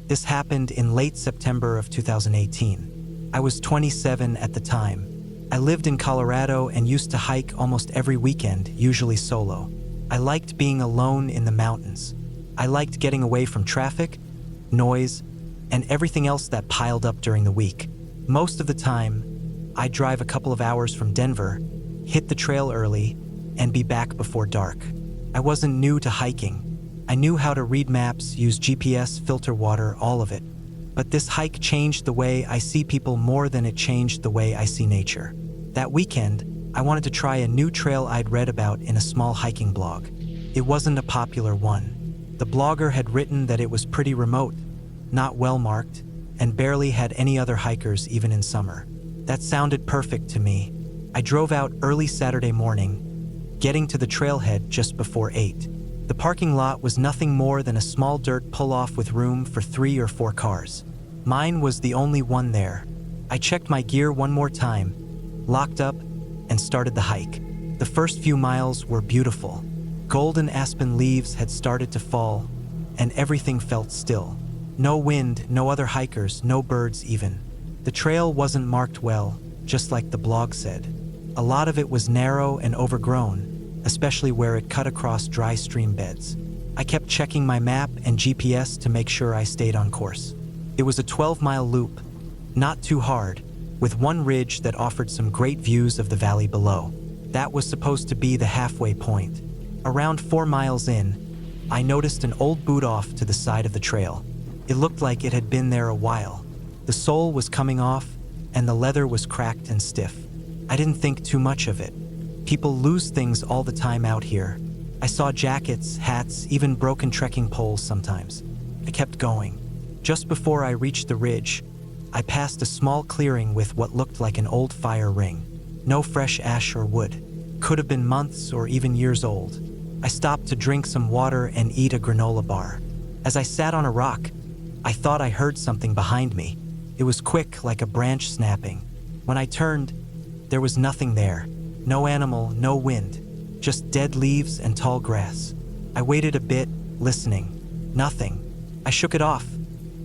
This happened in late September of 2018. I was 27 at the time. I lived in Colorado and used to hike almost every weekend, usually solo. I liked being alone in the mountains. I liked getting away from traffic, noise, and everything else that piled up during the week. Most of the time, I'd drive a couple of hours from Denver, hit the trail early, and be back before dark. I wasn't new to hiking. I knew how to read maps, use GPS, filter water, all of it. But this hike changed the way I see people more than it changed the way I see nature. That weekend, I wanted to try a new trail I'd read about in a small hiking blog. It wasn't a popular one. The blogger had written that it was pretty remote, not well marked, and barely had any other hikers even in summer. That sounded perfect to me. I drove out early Saturday morning, getting to the trailhead just before 8. The parking lot was nothing more than a small dirt pull-off with room for 3 or 4 cars. Mine was the only one there. I checked my gear one more time, locked up, and started the hike. The first few miles were beautiful. Golden aspen leaves had started to fall, and everything felt still. No wind, no other hikers, no birds even. The trail wasn't marked well, just like the blog said. A lot of it was narrow and overgrown, especially where it cut across dry stream beds. I kept checking my map and GPS to make sure I stayed on course. It was a 12-mile loop, not too hard, with one ridge that offered some great views of the valley below. That was supposed to be the halfway point. Around 4 miles in, I noticed an old boot off to the side of the trail. It looked like it had been there a while. The sole was coming off, and the leather was cracked and stiff. I didn't think too much of it. People lose things all the time out here. I saw jackets, hats, even broken trekking poles sometimes. I kept going. Just before I reached the ridge, I passed a small clearing with what looked like an old fire ring. No fresh ash or wood. Could have been months or even years old. I stopped to drink some water and eat a granola bar. As I sat on a rock, I thought I heard something behind me. It was quick, like a branch snapping. When I turned, there was nothing there. No animal, no wind, just dead leaves and tall grass. I waited a bit, listening. Nothing. I shook it off,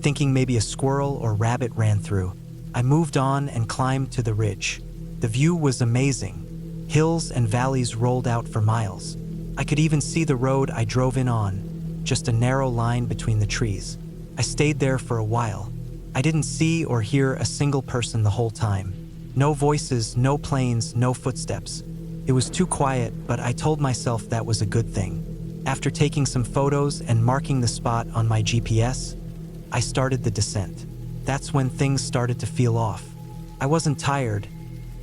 thinking maybe a squirrel or rabbit ran through. I moved on and climbed to the ridge. The view was amazing. Hills and valleys rolled out for miles. I could even see the road I drove in on, just a narrow line between the trees. I stayed there for a while. I didn't see or hear a single person the whole time. No voices, no planes, no footsteps. It was too quiet, but I told myself that was a good thing. After taking some photos and marking the spot on my GPS, I started the descent. That's when things started to feel off. I wasn't tired,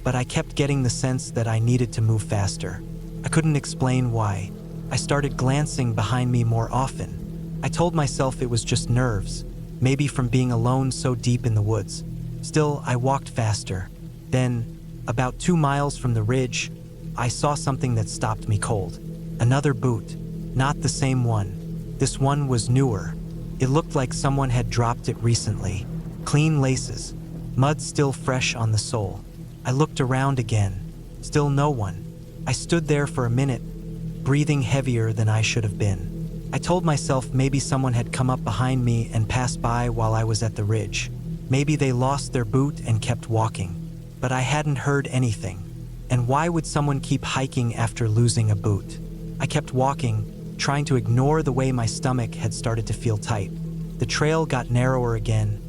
but I kept getting the sense that I needed to move faster. I couldn't explain why. I started glancing behind me more often. I told myself it was just nerves, maybe from being alone so deep in the woods. Still, I walked faster. Then, about 2 miles from the ridge, I saw something that stopped me cold. Another boot. Not the same one. This one was newer. It looked like someone had dropped it recently. Clean laces. Mud still fresh on the sole. I looked around again. Still no one. I stood there for a minute, breathing heavier than I should have been. I told myself maybe someone had come up behind me and passed by while I was at the ridge. Maybe they lost their boot and kept walking. But I hadn't heard anything. And why would someone keep hiking after losing a boot? I kept walking, trying to ignore the way my stomach had started to feel tight. The trail got narrower again,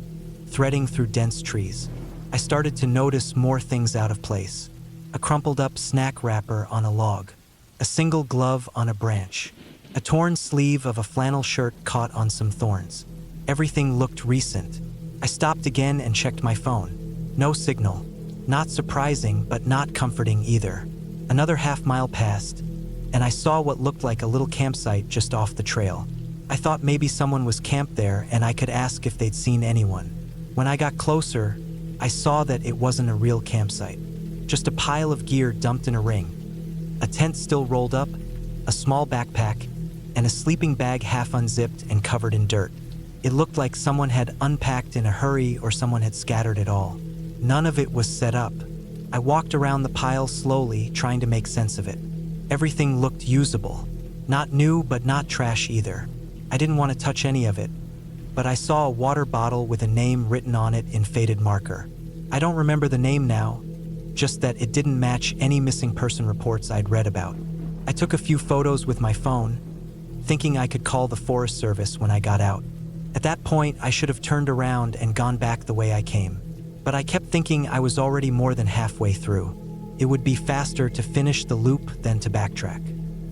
threading through dense trees. I started to notice more things out of place. A crumpled up snack wrapper on a log. A single glove on a branch. A torn sleeve of a flannel shirt caught on some thorns. Everything looked recent. I stopped again and checked my phone. No signal. Not surprising, but not comforting either. Another half-mile passed, and I saw what looked like a little campsite just off the trail. I thought maybe someone was camped there and I could ask if they'd seen anyone. When I got closer, I saw that it wasn't a real campsite. Just a pile of gear dumped in a ring. A tent still rolled up, a small backpack, and a sleeping bag half unzipped and covered in dirt. It looked like someone had unpacked in a hurry or someone had scattered it all. None of it was set up. I walked around the pile slowly, trying to make sense of it. Everything looked usable. Not new, but not trash either. I didn't want to touch any of it, but I saw a water bottle with a name written on it in faded marker. I don't remember the name now, just that it didn't match any missing person reports I'd read about. I took a few photos with my phone, thinking I could call the Forest Service when I got out. At that point, I should have turned around and gone back the way I came. But I kept thinking I was already more than halfway through. It would be faster to finish the loop than to backtrack.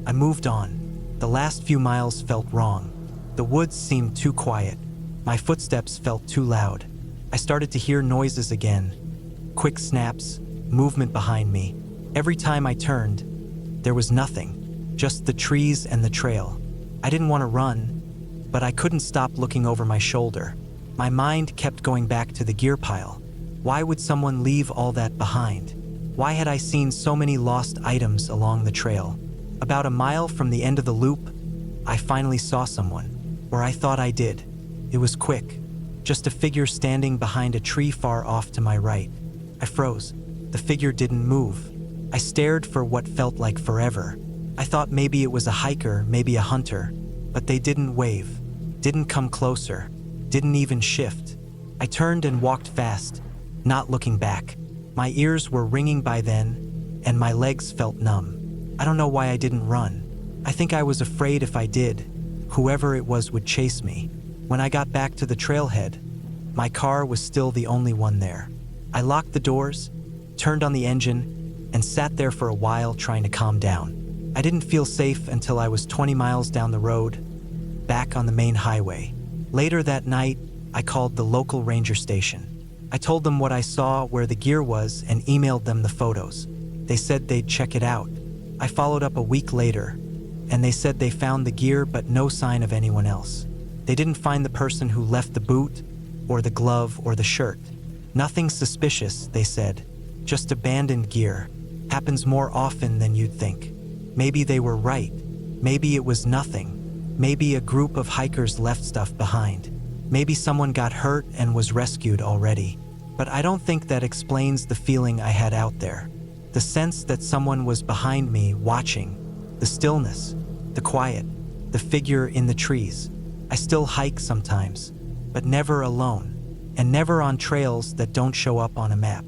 I moved on. The last few miles felt wrong. The woods seemed too quiet. My footsteps felt too loud. I started to hear noises again. Quick snaps, movement behind me. Every time I turned, there was nothing, just the trees and the trail. I didn't want to run, but I couldn't stop looking over my shoulder. My mind kept going back to the gear pile. Why would someone leave all that behind? Why had I seen so many lost items along the trail? About a mile from the end of the loop, I finally saw someone, or I thought I did. It was quick, just a figure standing behind a tree far off to my right. I froze. The figure didn't move. I stared for what felt like forever. I thought maybe it was a hiker, maybe a hunter, but they didn't wave, didn't come closer, didn't even shift. I turned and walked fast, not looking back. My ears were ringing by then, and my legs felt numb. I don't know why I didn't run. I think I was afraid if I did, whoever it was would chase me. When I got back to the trailhead, my car was still the only one there. I locked the doors, turned on the engine, and sat there for a while trying to calm down. I didn't feel safe until I was 20 miles down the road, back on the main highway. Later that night, I called the local ranger station. I told them what I saw, where the gear was, and emailed them the photos. They said they'd check it out. I followed up a week later, and they said they found the gear but no sign of anyone else. They didn't find the person who left the boot, or the glove, or the shirt. Nothing suspicious, they said. Just abandoned gear. Happens more often than you'd think. Maybe they were right. Maybe it was nothing. Maybe a group of hikers left stuff behind. Maybe someone got hurt and was rescued already. But I don't think that explains the feeling I had out there. The sense that someone was behind me, watching. The stillness, the quiet, the figure in the trees. I still hike sometimes, but never alone, and never on trails that don't show up on a map.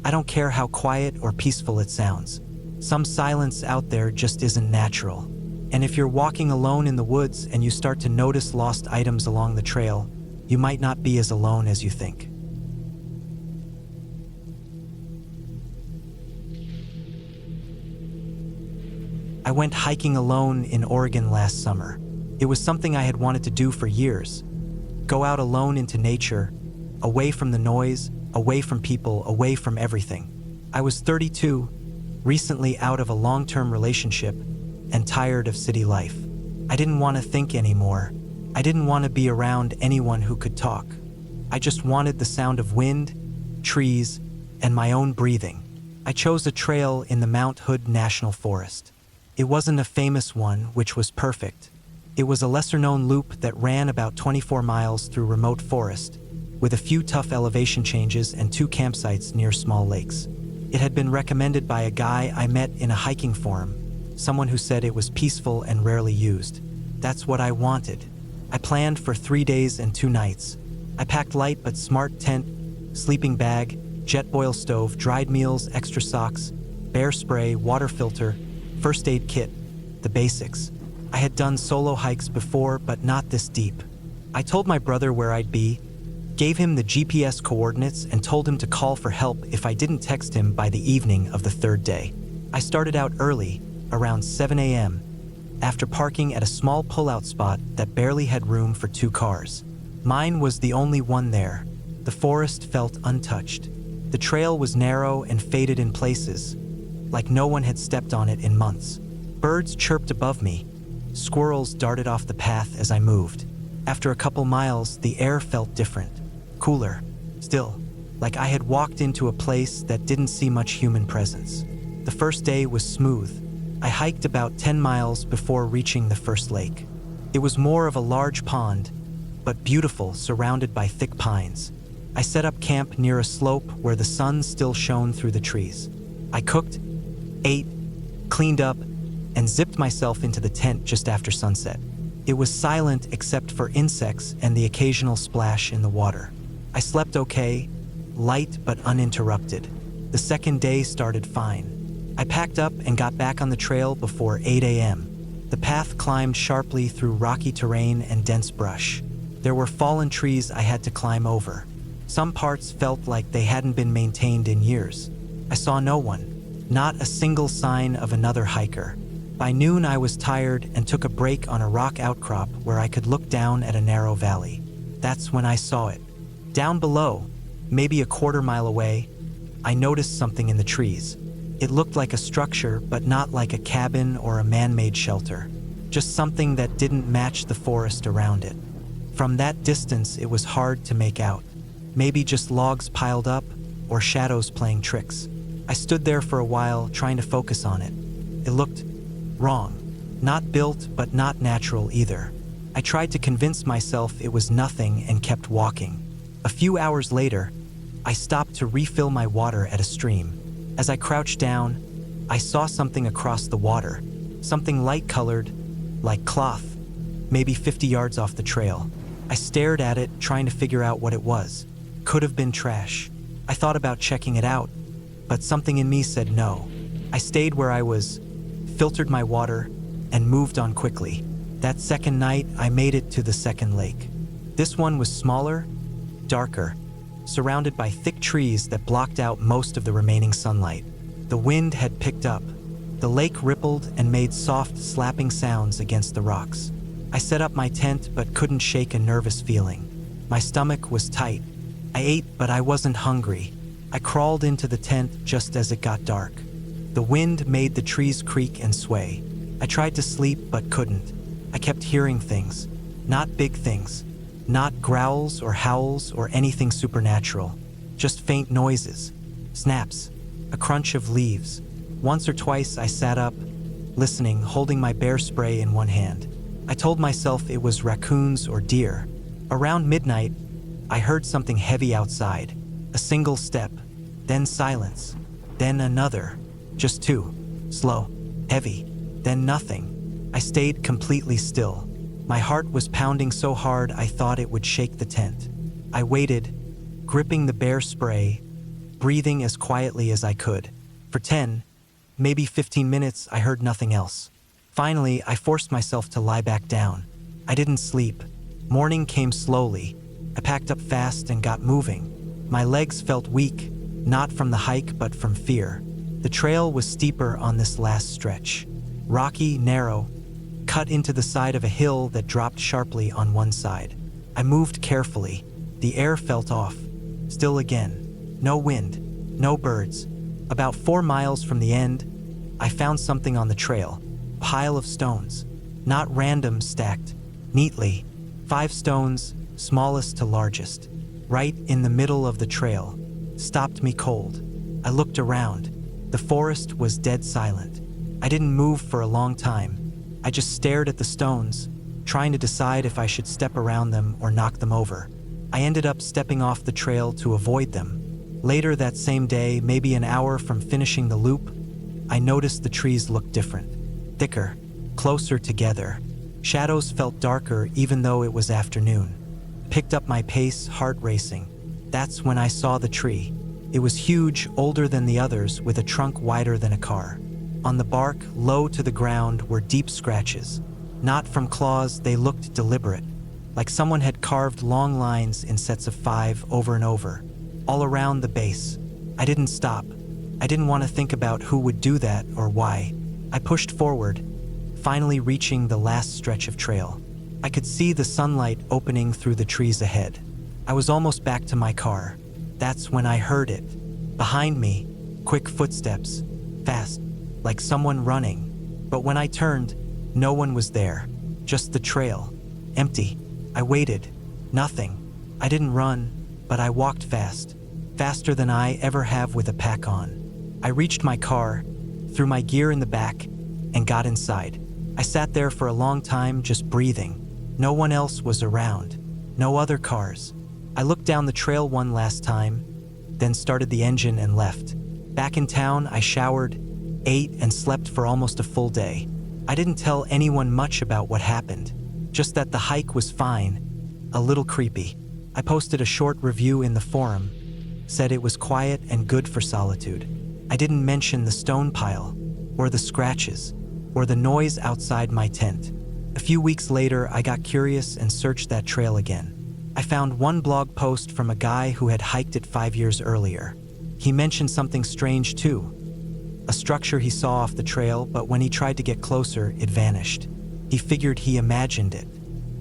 I don't care how quiet or peaceful it sounds. Some silence out there just isn't natural. And if you're walking alone in the woods and you start to notice lost items along the trail, you might not be as alone as you think. I went hiking alone in Oregon last summer. It was something I had wanted to do for years. Go out alone into nature, away from the noise, away from people, away from everything. I was 32, recently out of a long-term relationship, and tired of city life. I didn't want to think anymore. I didn't want to be around anyone who could talk. I just wanted the sound of wind, trees, and my own breathing. I chose a trail in the Mount Hood National Forest. It wasn't a famous one, which was perfect. It was a lesser-known loop that ran about 24 miles through remote forest, with a few tough elevation changes and 2 campsites near small lakes. It had been recommended by a guy I met in a hiking forum, someone who said it was peaceful and rarely used. That's what I wanted. I planned for 3 days and 2 nights. I packed light but smart tent, sleeping bag, jet boil stove, dried meals, extra socks, bear spray, water filter, first aid kit, the basics. I had done solo hikes before, but not this deep. I told my brother where I'd be, gave him the GPS coordinates, and told him to call for help if I didn't text him by the evening of the 3rd day. I started out early, around 7 a.m., after parking at a small pull-out spot that barely had room for 2 cars. Mine was the only one there. The forest felt untouched. The trail was narrow and faded in places, like no one had stepped on it in months. Birds chirped above me. Squirrels darted off the path as I moved. After a couple miles, the air felt different, cooler, still, like I had walked into a place that didn't see much human presence. The first day was smooth. I hiked about 10 miles before reaching the first lake. It was more of a large pond, but beautiful, surrounded by thick pines. I set up camp near a slope where the sun still shone through the trees. I cooked, ate, cleaned up, and zipped myself into the tent just after sunset. It was silent except for insects and the occasional splash in the water. I slept okay, light but uninterrupted. The second day started fine. I packed up and got back on the trail before 8 a.m. The path climbed sharply through rocky terrain and dense brush. There were fallen trees I had to climb over. Some parts felt like they hadn't been maintained in years. I saw no one, not a single sign of another hiker. By noon I was tired and took a break on a rock outcrop where I could look down at a narrow valley. That's when I saw it. Down below, maybe a quarter-mile away, I noticed something in the trees. It looked like a structure, but not like a cabin or a man-made shelter. Just something that didn't match the forest around it. From that distance, it was hard to make out. Maybe just logs piled up, or shadows playing tricks. I stood there for a while, trying to focus on it. It looked wrong. Not built, but not natural either. I tried to convince myself it was nothing and kept walking. A few hours later, I stopped to refill my water at a stream. As I crouched down, I saw something across the water. Something light-colored, like cloth, maybe 50 yards off the trail. I stared at it, trying to figure out what it was. Could have been trash. I thought about checking it out, but something in me said no. I stayed where I was, filtered my water, and moved on quickly. That second night, I made it to the second lake. This one was smaller, darker, surrounded by thick trees that blocked out most of the remaining sunlight. The wind had picked up. The lake rippled and made soft, slapping sounds against the rocks. I set up my tent but couldn't shake a nervous feeling. My stomach was tight. I ate, but I wasn't hungry. I crawled into the tent just as it got dark. The wind made the trees creak and sway. I tried to sleep but couldn't. I kept hearing things. Not big things. Not growls or howls or anything supernatural. Just faint noises. Snaps. A crunch of leaves. Once or twice I sat up, listening, holding my bear spray in one hand. I told myself it was raccoons or deer. Around midnight, I heard something heavy outside. A single step. Then silence. Then another. Just two. Slow. Heavy. Then nothing. I stayed completely still. My heart was pounding so hard I thought it would shake the tent. I waited, gripping the bear spray, breathing as quietly as I could. For 10, maybe 15 minutes, I heard nothing else. Finally, I forced myself to lie back down. I didn't sleep. Morning came slowly. I packed up fast and got moving. My legs felt weak, not from the hike but from fear. The trail was steeper on this last stretch. Rocky, narrow, cut into the side of a hill that dropped sharply on one side. I moved carefully. The air felt off. Still again. No wind. No birds. About 4 miles from the end, I found something on the trail. A pile of stones. Not random, stacked. Neatly. 5 stones, smallest to largest. Right in the middle of the trail. Stopped me cold. I looked around. The forest was dead silent. I didn't move for a long time. I just stared at the stones, trying to decide if I should step around them or knock them over. I ended up stepping off the trail to avoid them. Later that same day, maybe an hour from finishing the loop, I noticed the trees looked different. Thicker, closer together. Shadows felt darker even though it was afternoon. Picked up my pace, heart racing. That's when I saw the tree. It was huge, older than the others, with a trunk wider than a car. On the bark, low to the ground, were deep scratches. Not from claws, they looked deliberate, like someone had carved long lines in sets of 5 over and over, all around the base. I didn't stop. I didn't want to think about who would do that or why. I pushed forward, finally reaching the last stretch of trail. I could see the sunlight opening through the trees ahead. I was almost back to my car. That's when I heard it. Behind me, quick footsteps, fast, like someone running. But when I turned, no one was there. Just the trail. Empty. I waited. Nothing. I didn't run, but I walked fast. Faster than I ever have with a pack on. I reached my car, threw my gear in the back, and got inside. I sat there for a long time just breathing. No one else was around. No other cars. I looked down the trail one last time, then started the engine and left. Back in town, I showered, ate, and slept for almost a full day. I didn't tell anyone much about what happened. just that the hike was fine, a little creepy. I posted a short review in the forum, said it was quiet and good for solitude. I didn't mention the stone pile, or the scratches, or the noise outside my tent. A few weeks later, I got curious and searched that trail again. I found one blog post from a guy who had hiked it 5 years earlier. He mentioned something strange too, a structure he saw off the trail, but when he tried to get closer, it vanished. He figured he imagined it.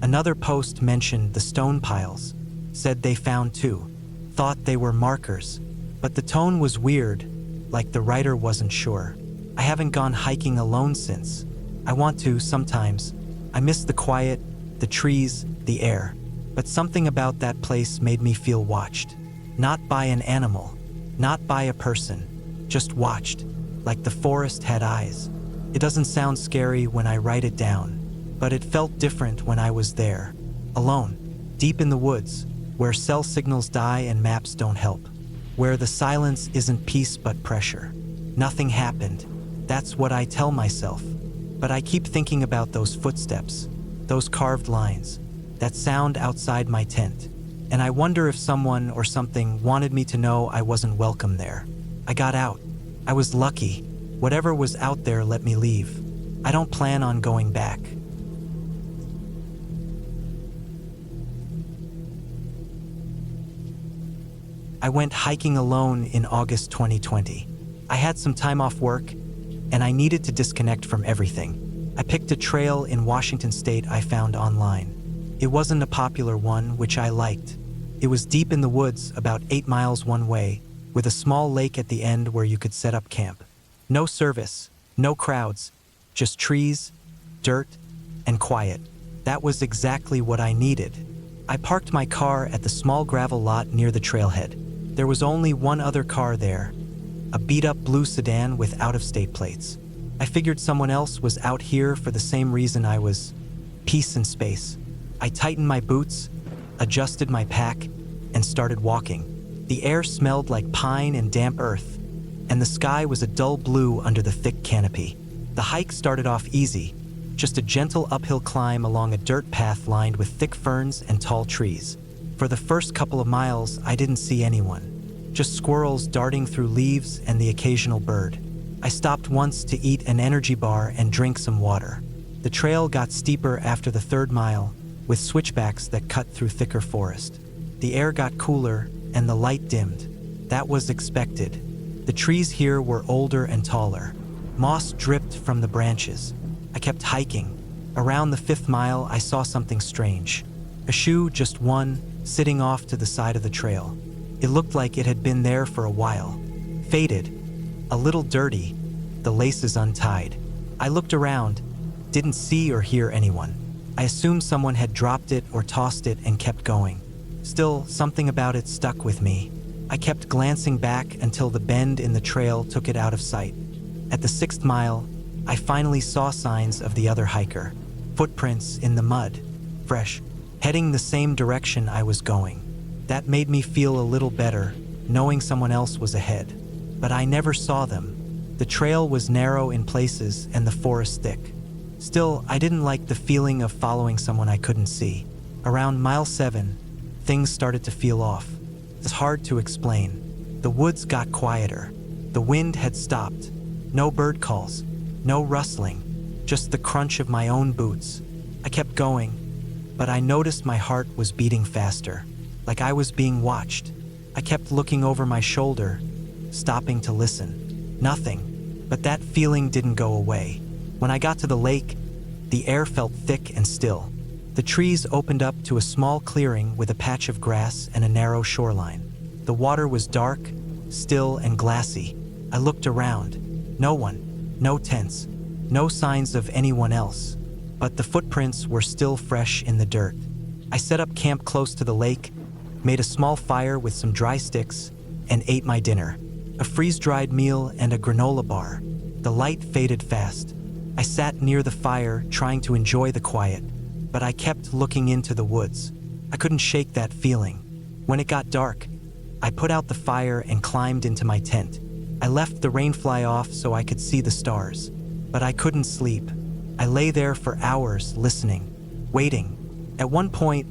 Another post mentioned the stone piles, said they found two, thought they were markers, but the tone was weird, like the writer wasn't sure. I haven't gone hiking alone since. I want to sometimes. I miss the quiet, the trees, the air. But something about that place made me feel watched. Not by an animal, not by a person, just watched, like the forest had eyes. It doesn't sound scary when I write it down, but it felt different when I was there, alone, deep in the woods, where cell signals die and maps don't help, where the silence isn't peace but pressure. Nothing happened. That's what I tell myself. But I keep thinking about those footsteps, those carved lines, that sound outside my tent. And I wonder if someone or something wanted me to know I wasn't welcome there. I got out. I was lucky. Whatever was out there let me leave. I don't plan on going back. I went hiking alone in August 2020. I had some time off work, and I needed to disconnect from everything. I picked a trail in Washington State I found online. It wasn't a popular one, which I liked. It was deep in the woods, about 8 miles one way, with a small lake at the end where you could set up camp. No service, no crowds, just trees, dirt, and quiet. That was exactly what I needed. I parked my car at the small gravel lot near the trailhead. There was only one other car there, a beat-up blue sedan with out-of-state plates. I figured someone else was out here for the same reason I was: peace and space. I tightened my boots, adjusted my pack, and started walking. The air smelled like pine and damp earth, and the sky was a dull blue under the thick canopy. The hike started off easy, just a gentle uphill climb along a dirt path lined with thick ferns and tall trees. For the first couple of miles, I didn't see anyone, just squirrels darting through leaves and the occasional bird. I stopped once to eat an energy bar and drink some water. The trail got steeper after the 3rd mile, with switchbacks that cut through thicker forest. The air got cooler and the light dimmed. That was expected. The trees here were older and taller. Moss dripped from the branches. I kept hiking. Around the 5th mile, I saw something strange. A shoe, just one, sitting off to the side of the trail. It looked like it had been there for a while. Faded, a little dirty, the laces untied. I looked around, didn't see or hear anyone. I assumed someone had dropped it or tossed it and kept going. Still, something about it stuck with me. I kept glancing back until the bend in the trail took it out of sight. At the 6th mile, I finally saw signs of the other hiker. Footprints in the mud, fresh, heading the same direction I was going. That made me feel a little better, knowing someone else was ahead. But I never saw them. The trail was narrow in places and the forest thick. Still, I didn't like the feeling of following someone I couldn't see. Around mile 7, things started to feel off. It's hard to explain. The woods got quieter. The wind had stopped. No bird calls, no rustling, just the crunch of my own boots. I kept going, but I noticed my heart was beating faster, like I was being watched. I kept looking over my shoulder, stopping to listen. Nothing, but that feeling didn't go away. When I got to the lake, the air felt thick and still. The trees opened up to a small clearing with a patch of grass and a narrow shoreline. The water was dark, still, and glassy. I looked around. No one, no tents, no signs of anyone else. But the footprints were still fresh in the dirt. I set up camp close to the lake, made a small fire with some dry sticks, and ate my dinner. A freeze-dried meal and a granola bar. The light faded fast. I sat near the fire, trying to enjoy the quiet, but I kept looking into the woods. I couldn't shake that feeling. When it got dark, I put out the fire and climbed into my tent. I left the rainfly off so I could see the stars, but I couldn't sleep. I lay there for hours listening, waiting. At one point,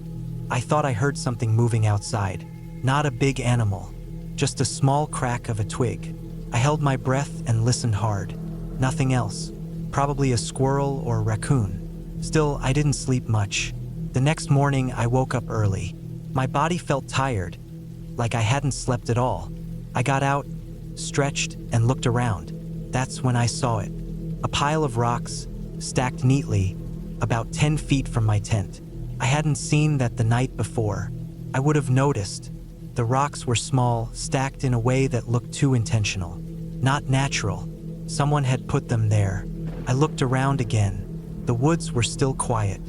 I thought I heard something moving outside. Not a big animal, just a small crack of a twig. I held my breath and listened hard. Nothing else. Probably a squirrel or a raccoon. Still, I didn't sleep much. The next morning, I woke up early. My body felt tired, like I hadn't slept at all. I got out, stretched, and looked around. That's when I saw it. A pile of rocks, stacked neatly, about 10 feet from my tent. I hadn't seen that the night before. I would have noticed. The rocks were small, stacked in a way that looked too intentional. Not natural. Someone had put them there. I looked around again. The woods were still quiet.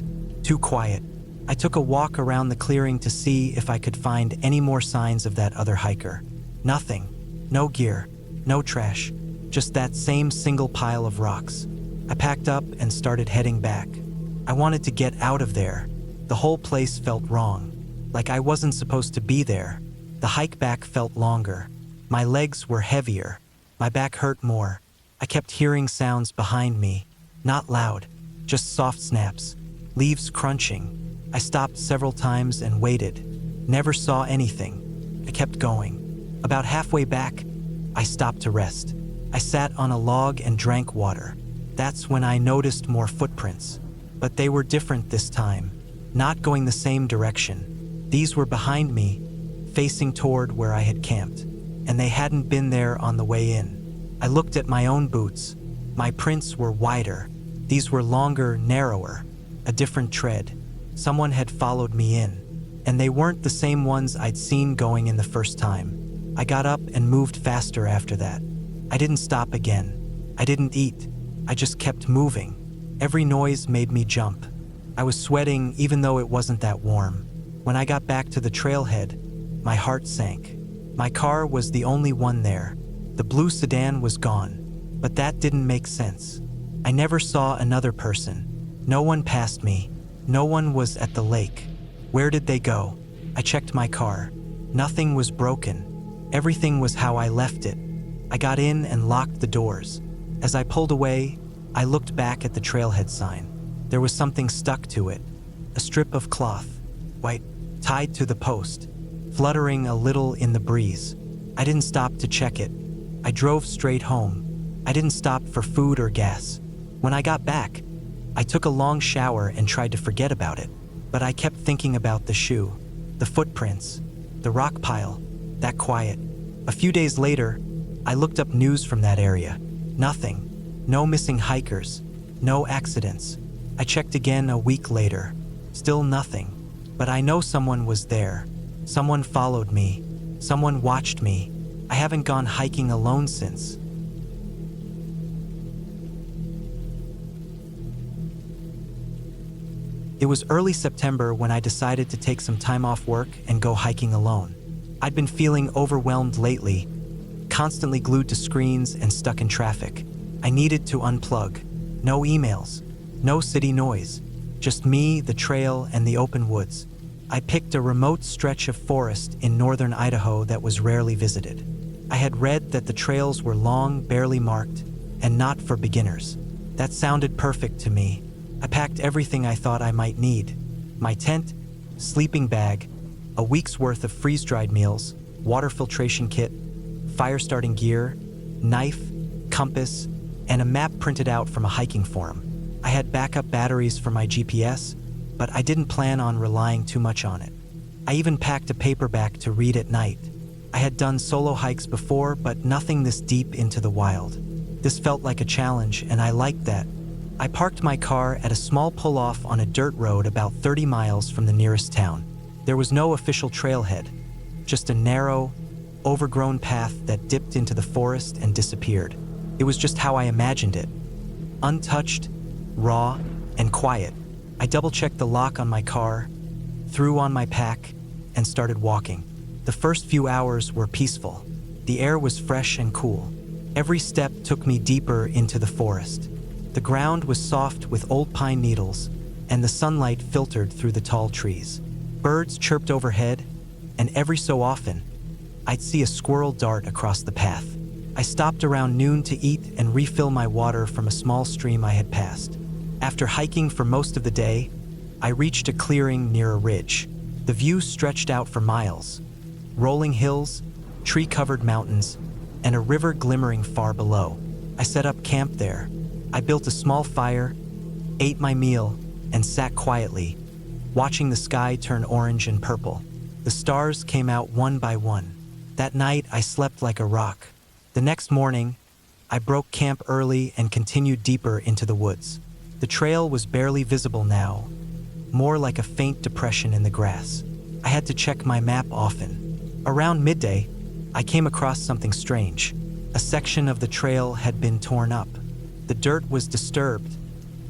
Too quiet. I took a walk around the clearing to see if I could find any more signs of that other hiker. Nothing. No gear. No trash. Just that same single pile of rocks. I packed up and started heading back. I wanted to get out of there. The whole place felt wrong. Like I wasn't supposed to be there. The hike back felt longer. My legs were heavier. My back hurt more. I kept hearing sounds behind me. Not loud, just soft snaps. Leaves crunching. I stopped several times and waited. Never saw anything. I kept going. About halfway back, I stopped to rest. I sat on a log and drank water. That's when I noticed more footprints. But they were different this time. Not going the same direction. These were behind me, facing toward where I had camped, and they hadn't been there on the way in. I looked at my own boots. My prints were wider. These were longer, narrower, a different tread. Someone had followed me in, and they weren't the same ones I'd seen going in the first time. I got up and moved faster after that. I didn't stop again. I didn't eat. I just kept moving. Every noise made me jump. I was sweating even though it wasn't that warm. When I got back to the trailhead, my heart sank. My car was the only one there. The blue sedan was gone, but that didn't make sense. I never saw another person. No one passed me. No one was at the lake. Where did they go? I checked my car. Nothing was broken. Everything was how I left it. I got in and locked the doors. As I pulled away, I looked back at the trailhead sign. There was something stuck to it. A strip of cloth, white, tied to the post, fluttering a little in the breeze. I didn't stop to check it. I drove straight home. I didn't stop for food or gas. When I got back, I took a long shower and tried to forget about it. But I kept thinking about the shoe, the footprints, the rock pile, that quiet. A few days later, I looked up news from that area. Nothing. No missing hikers. No accidents. I checked again a week later. Still nothing. But I know someone was there. Someone followed me. Someone watched me. I haven't gone hiking alone since. It was early September when I decided to take some time off work and go hiking alone. I'd been feeling overwhelmed lately, constantly glued to screens and stuck in traffic. I needed to unplug. No emails, no city noise, just me, the trail, and the open woods. I picked a remote stretch of forest in northern Idaho that was rarely visited. I had read that the trails were long, barely marked, and not for beginners. That sounded perfect to me. I packed everything I thought I might need. My tent, sleeping bag, a week's worth of freeze-dried meals, water filtration kit, fire-starting gear, knife, compass, and a map printed out from a hiking forum. I had backup batteries for my GPS, but I didn't plan on relying too much on it. I even packed a paperback to read at night. I had done solo hikes before, but nothing this deep into the wild. This felt like a challenge, and I liked that. I parked my car at a small pull-off on a dirt road about 30 miles from the nearest town. There was no official trailhead, just a narrow, overgrown path that dipped into the forest and disappeared. It was just how I imagined it. Untouched, raw, and quiet. I double-checked the lock on my car, threw on my pack, and started walking. The first few hours were peaceful. The air was fresh and cool. Every step took me deeper into the forest. The ground was soft with old pine needles, and the sunlight filtered through the tall trees. Birds chirped overhead, and every so often, I'd see a squirrel dart across the path. I stopped around noon to eat and refill my water from a small stream I had passed. After hiking for most of the day, I reached a clearing near a ridge. The view stretched out for miles. Rolling hills, tree-covered mountains, and a river glimmering far below. I set up camp there. I built a small fire, ate my meal, and sat quietly, watching the sky turn orange and purple. The stars came out one by one. That night, I slept like a rock. The next morning, I broke camp early and continued deeper into the woods. The trail was barely visible now, more like a faint depression in the grass. I had to check my map often. Around midday, I came across something strange. A section of the trail had been torn up. The dirt was disturbed,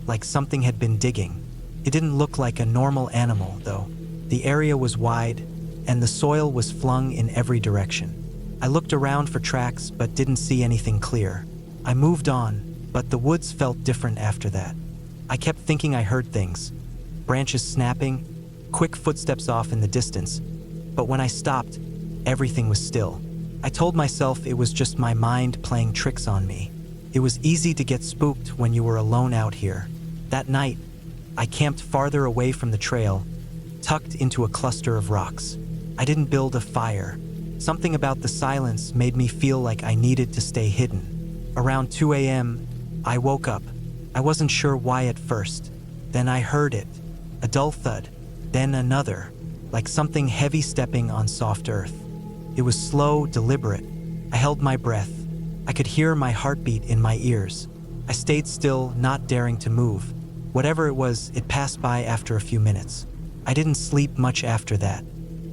like something had been digging. It didn't look like a normal animal, though. The area was wide, and the soil was flung in every direction. I looked around for tracks but didn't see anything clear. I moved on, but the woods felt different after that. I kept thinking I heard things. Branches snapping, quick footsteps off in the distance. But when I stopped, everything was still. I told myself it was just my mind playing tricks on me. It was easy to get spooked when you were alone out here. That night, I camped farther away from the trail, tucked into a cluster of rocks. I didn't build a fire. Something about the silence made me feel like I needed to stay hidden. Around 2 a.m., I woke up. I wasn't sure why at first. Then I heard it, a dull thud, then another, like something heavy stepping on soft earth. It was slow, deliberate. I held my breath. I could hear my heartbeat in my ears. I stayed still, not daring to move. Whatever it was, it passed by after a few minutes. I didn't sleep much after that.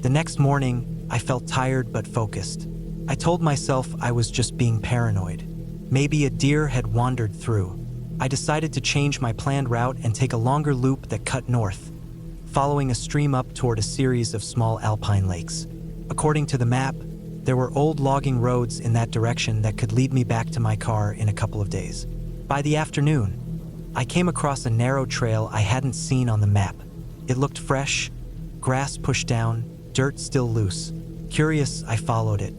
The next morning, I felt tired but focused. I told myself I was just being paranoid. Maybe a deer had wandered through. I decided to change my planned route and take a longer loop that cut north, following a stream up toward a series of small alpine lakes. According to the map, there were old logging roads in that direction that could lead me back to my car in a couple of days. By the afternoon, I came across a narrow trail I hadn't seen on the map. It looked fresh, grass pushed down, dirt still loose. Curious, I followed it.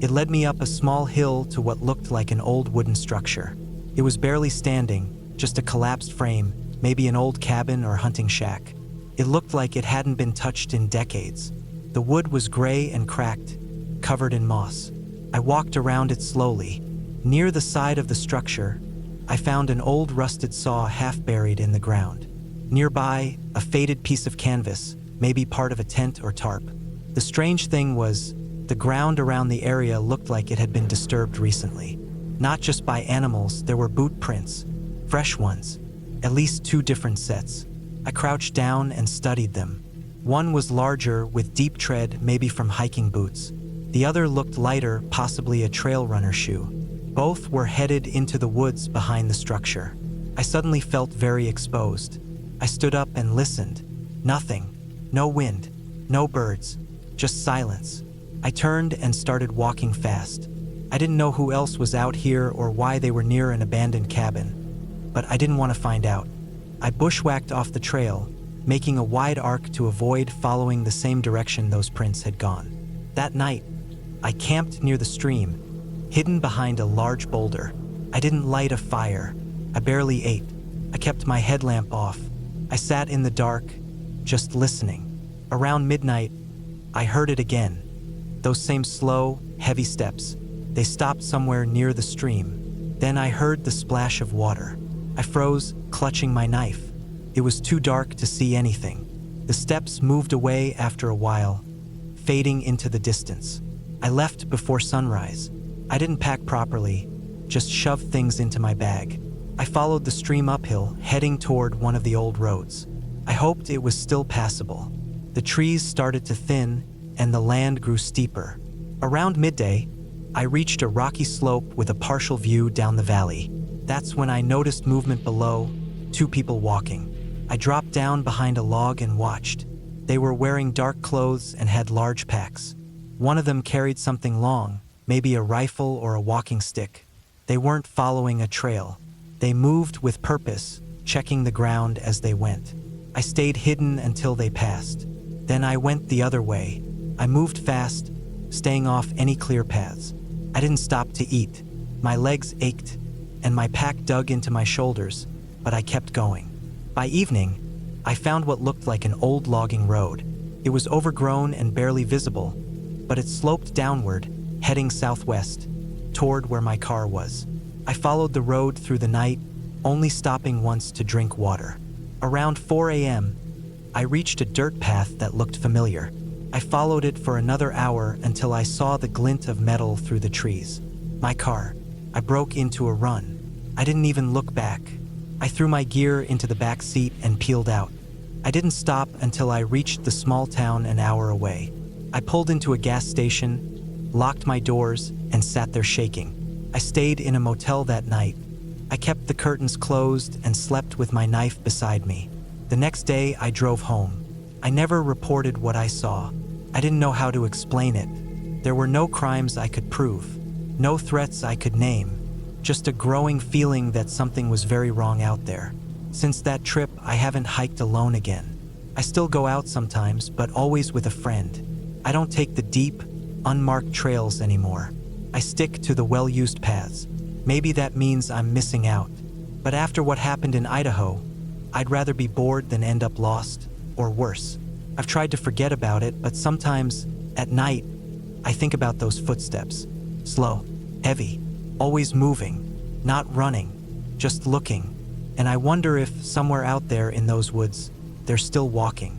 It led me up a small hill to what looked like an old wooden structure. It was barely standing, just a collapsed frame, maybe an old cabin or hunting shack. It looked like it hadn't been touched in decades. The wood was gray and cracked, covered in moss. I walked around it slowly. Near the side of the structure, I found an old rusted saw half buried in the ground. Nearby, a faded piece of canvas, maybe part of a tent or tarp. The strange thing was, the ground around the area looked like it had been disturbed recently. Not just by animals, there were boot prints, fresh ones, at least 2 different sets. I crouched down and studied them. One was larger, with deep tread, maybe from hiking boots. The other looked lighter, possibly a trail runner shoe. Both were headed into the woods behind the structure. I suddenly felt very exposed. I stood up and listened. Nothing. No wind. No birds. Just silence. I turned and started walking fast. I didn't know who else was out here or why they were near an abandoned cabin, but I didn't want to find out. I bushwhacked off the trail, making a wide arc to avoid following the same direction those prints had gone. That night, I camped near the stream, hidden behind a large boulder. I didn't light a fire. I barely ate. I kept my headlamp off. I sat in the dark, just listening. Around midnight, I heard it again. Those same slow, heavy steps. They stopped somewhere near the stream. Then I heard the splash of water. I froze, clutching my knife. It was too dark to see anything. The steps moved away after a while, fading into the distance. I left before sunrise. I didn't pack properly, just shoved things into my bag. I followed the stream uphill, heading toward one of the old roads. I hoped it was still passable. The trees started to thin, and the land grew steeper. Around midday, I reached a rocky slope with a partial view down the valley. That's when I noticed movement below, 2 people walking. I dropped down behind a log and watched. They were wearing dark clothes and had large packs. One of them carried something long, maybe a rifle or a walking stick. They weren't following a trail. They moved with purpose, checking the ground as they went. I stayed hidden until they passed. Then I went the other way. I moved fast, staying off any clear paths. I didn't stop to eat. My legs ached, and my pack dug into my shoulders, but I kept going. By evening, I found what looked like an old logging road. It was overgrown and barely visible, but it sloped downward, heading southwest, toward where my car was. I followed the road through the night, only stopping once to drink water. Around 4 a.m., I reached a dirt path that looked familiar. I followed it for another hour until I saw the glint of metal through the trees. My car. I broke into a run. I didn't even look back. I threw my gear into the back seat and peeled out. I didn't stop until I reached the small town an hour away. I pulled into a gas station, locked my doors, and sat there shaking. I stayed in a motel that night. I kept the curtains closed and slept with my knife beside me. The next day, I drove home. I never reported what I saw. I didn't know how to explain it. There were no crimes I could prove, no threats I could name, just a growing feeling that something was very wrong out there. Since that trip, I haven't hiked alone again. I still go out sometimes, but always with a friend. I don't take the deep, unmarked trails anymore. I stick to the well-used paths. Maybe that means I'm missing out. But after what happened in Idaho, I'd rather be bored than end up lost, or worse. I've tried to forget about it, but sometimes, at night, I think about those footsteps. Slow, heavy, always moving, not running, just looking. And I wonder if, somewhere out there in those woods, they're still walking.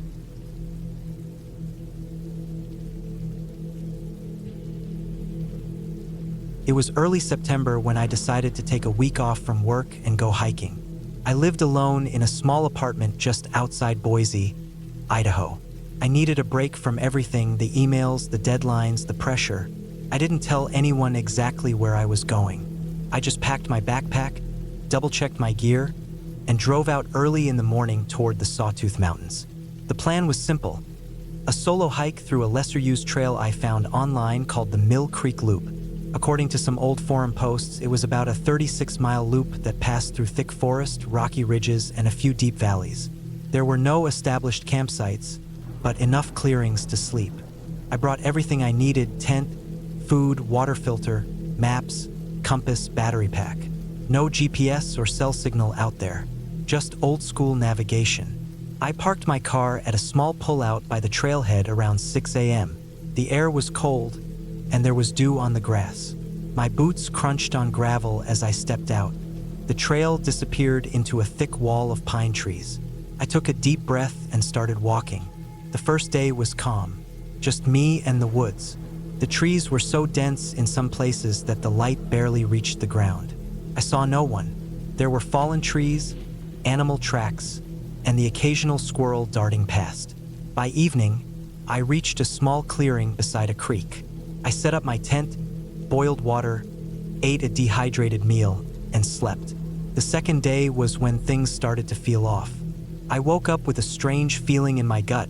It was early September when I decided to take a week off from work and go hiking. I lived alone in a small apartment just outside Boise, Idaho. I needed a break from everything, the emails, the deadlines, the pressure. I didn't tell anyone exactly where I was going. I just packed my backpack, double-checked my gear, and drove out early in the morning toward the Sawtooth Mountains. The plan was simple: a solo hike through a lesser-used trail I found online called the Mill Creek Loop. According to some old forum posts, it was about a 36-mile loop that passed through thick forest, rocky ridges, and a few deep valleys. There were no established campsites, but enough clearings to sleep. I brought everything I needed: tent, food, water filter, maps, compass, battery pack. No GPS or cell signal out there, just old-school navigation. I parked my car at a small pullout by the trailhead around 6 a.m. The air was cold, and there was dew on the grass. My boots crunched on gravel as I stepped out. The trail disappeared into a thick wall of pine trees. I took a deep breath and started walking. The first day was calm, just me and the woods. The trees were so dense in some places that the light barely reached the ground. I saw no one. There were fallen trees, animal tracks, and the occasional squirrel darting past. By evening, I reached a small clearing beside a creek. I set up my tent, boiled water, ate a dehydrated meal, and slept. The second day was when things started to feel off. I woke up with a strange feeling in my gut,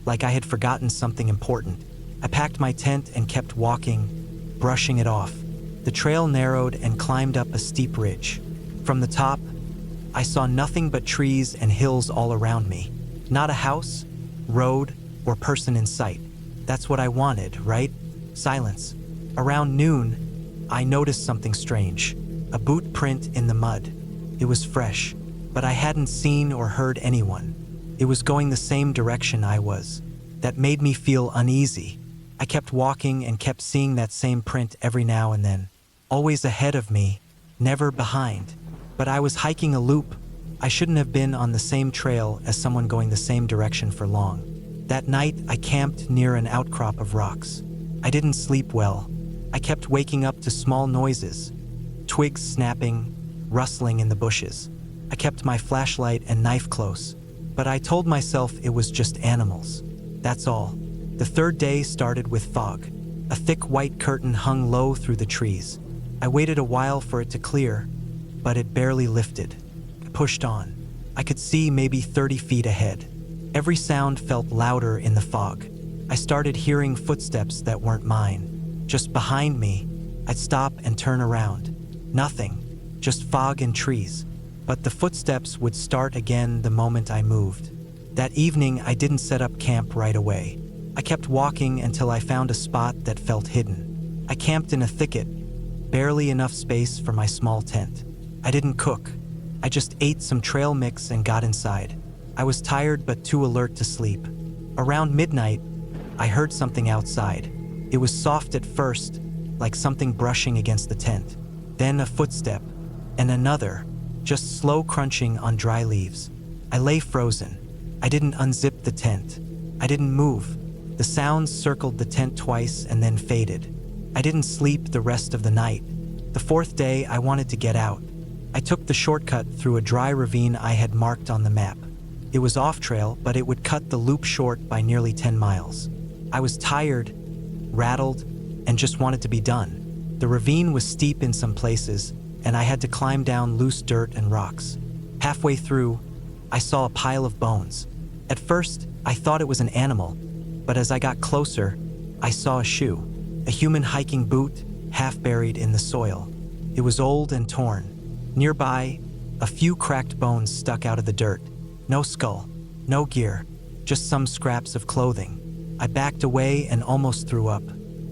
like I had forgotten something important. I packed my tent and kept walking, brushing it off. The trail narrowed and climbed up a steep ridge. From the top, I saw nothing but trees and hills all around me. Not a house, road, or person in sight. That's what I wanted, right? Silence. Around noon, I noticed something strange. A boot print in the mud. It was fresh, but I hadn't seen or heard anyone. It was going the same direction I was. That made me feel uneasy. I kept walking and kept seeing that same print every now and then. Always ahead of me, never behind. But I was hiking a loop. I shouldn't have been on the same trail as someone going the same direction for long. That night, I camped near an outcrop of rocks. I didn't sleep well. I kept waking up to small noises, twigs snapping, rustling in the bushes. I kept my flashlight and knife close, but I told myself it was just animals. That's all. The third day started with fog. A thick white curtain hung low through the trees. I waited a while for it to clear, but it barely lifted. I pushed on. I could see maybe 30 feet ahead. Every sound felt louder in the fog. I started hearing footsteps that weren't mine. Just behind me, I'd stop and turn around. Nothing, just fog and trees. But the footsteps would start again the moment I moved. That evening, I didn't set up camp right away. I kept walking until I found a spot that felt hidden. I camped in a thicket, barely enough space for my small tent. I didn't cook. I just ate some trail mix and got inside. I was tired but too alert to sleep. Around midnight, I heard something outside. It was soft at first, like something brushing against the tent. Then a footstep, and another, just slow crunching on dry leaves. I lay frozen. I didn't unzip the tent. I didn't move. The sounds circled the tent twice and then faded. I didn't sleep the rest of the night. The fourth day, I wanted to get out. I took the shortcut through a dry ravine I had marked on the map. It was off-trail, but it would cut the loop short by nearly 10 miles. I was tired, rattled, and just wanted to be done. The ravine was steep in some places, and I had to climb down loose dirt and rocks. Halfway through, I saw a pile of bones. At first, I thought it was an animal, but as I got closer, I saw a shoe, a human hiking boot, half buried in the soil. It was old and torn. Nearby, a few cracked bones stuck out of the dirt. No skull, no gear, just some scraps of clothing. I backed away and almost threw up.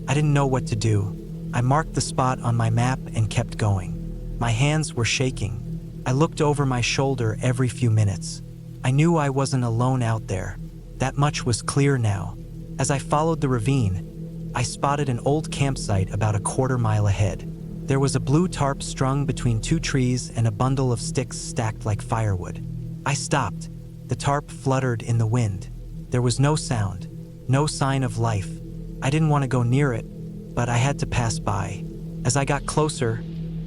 I didn't know what to do. I marked the spot on my map and kept going. My hands were shaking. I looked over my shoulder every few minutes. I knew I wasn't alone out there. That much was clear now. As I followed the ravine, I spotted an old campsite about a quarter-mile ahead. There was a blue tarp strung between two trees and a bundle of sticks stacked like firewood. I stopped. The tarp fluttered in the wind. There was no sound, no sign of life. I didn't want to go near it, but I had to pass by. As I got closer,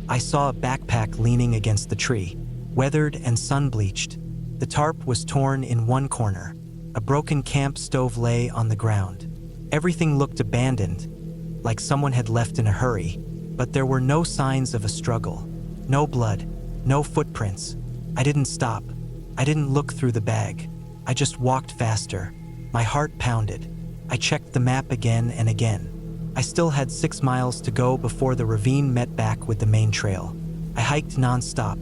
I saw a backpack leaning against the tree, weathered and sun-bleached. The tarp was torn in one corner. A broken camp stove lay on the ground. Everything looked abandoned, like someone had left in a hurry, but there were no signs of a struggle. No blood, no footprints. I didn't stop. I didn't look through the bag. I just walked faster. My heart pounded. I checked the map again and again. I still had 6 miles to go before the ravine met back with the main trail. I hiked non-stop.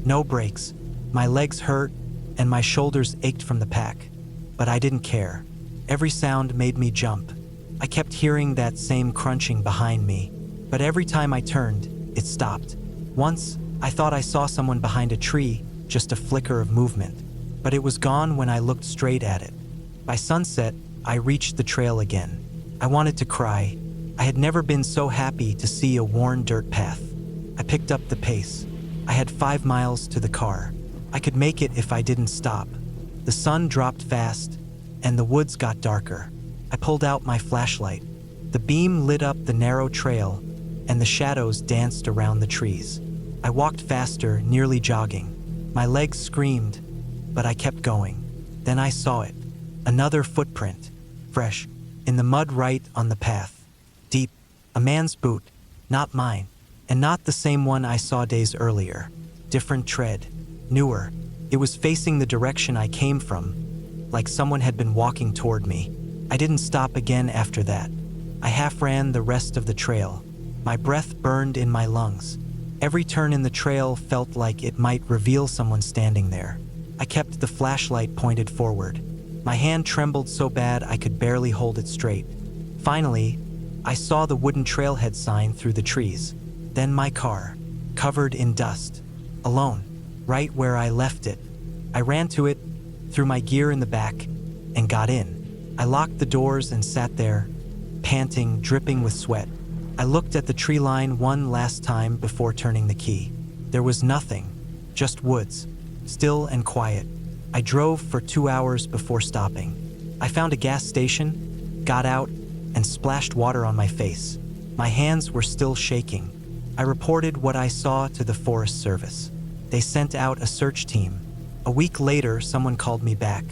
No breaks. My legs hurt, and my shoulders ached from the pack. But I didn't care. Every sound made me jump. I kept hearing that same crunching behind me, but every time I turned, it stopped. Once, I thought I saw someone behind a tree, just a flicker of movement, but it was gone when I looked straight at it. By sunset, I reached the trail again. I wanted to cry. I had never been so happy to see a worn dirt path. I picked up the pace. I had 5 miles to the car. I could make it if I didn't stop. The sun dropped fast, and the woods got darker. I pulled out my flashlight. The beam lit up the narrow trail, and the shadows danced around the trees. I walked faster, nearly jogging. My legs screamed, but I kept going. Then I saw it. Another footprint, fresh, in the mud right on the path. Deep, a man's boot, not mine, and not the same one I saw days earlier. Different tread, newer. It was facing the direction I came from, like someone had been walking toward me. I didn't stop again after that. I half ran the rest of the trail. My breath burned in my lungs. Every turn in the trail felt like it might reveal someone standing there. I kept the flashlight pointed forward. My hand trembled so bad I could barely hold it straight. Finally, I saw the wooden trailhead sign through the trees. Then my car, covered in dust, alone, right where I left it. I ran to it, threw my gear in the back, and got in. I locked the doors and sat there, panting, dripping with sweat. I looked at the tree line one last time before turning the key. There was nothing, just woods, still and quiet. I drove for 2 hours before stopping. I found a gas station, got out, and splashed water on my face. My hands were still shaking. I reported what I saw to the Forest Service. They sent out a search team. A week later, someone called me back.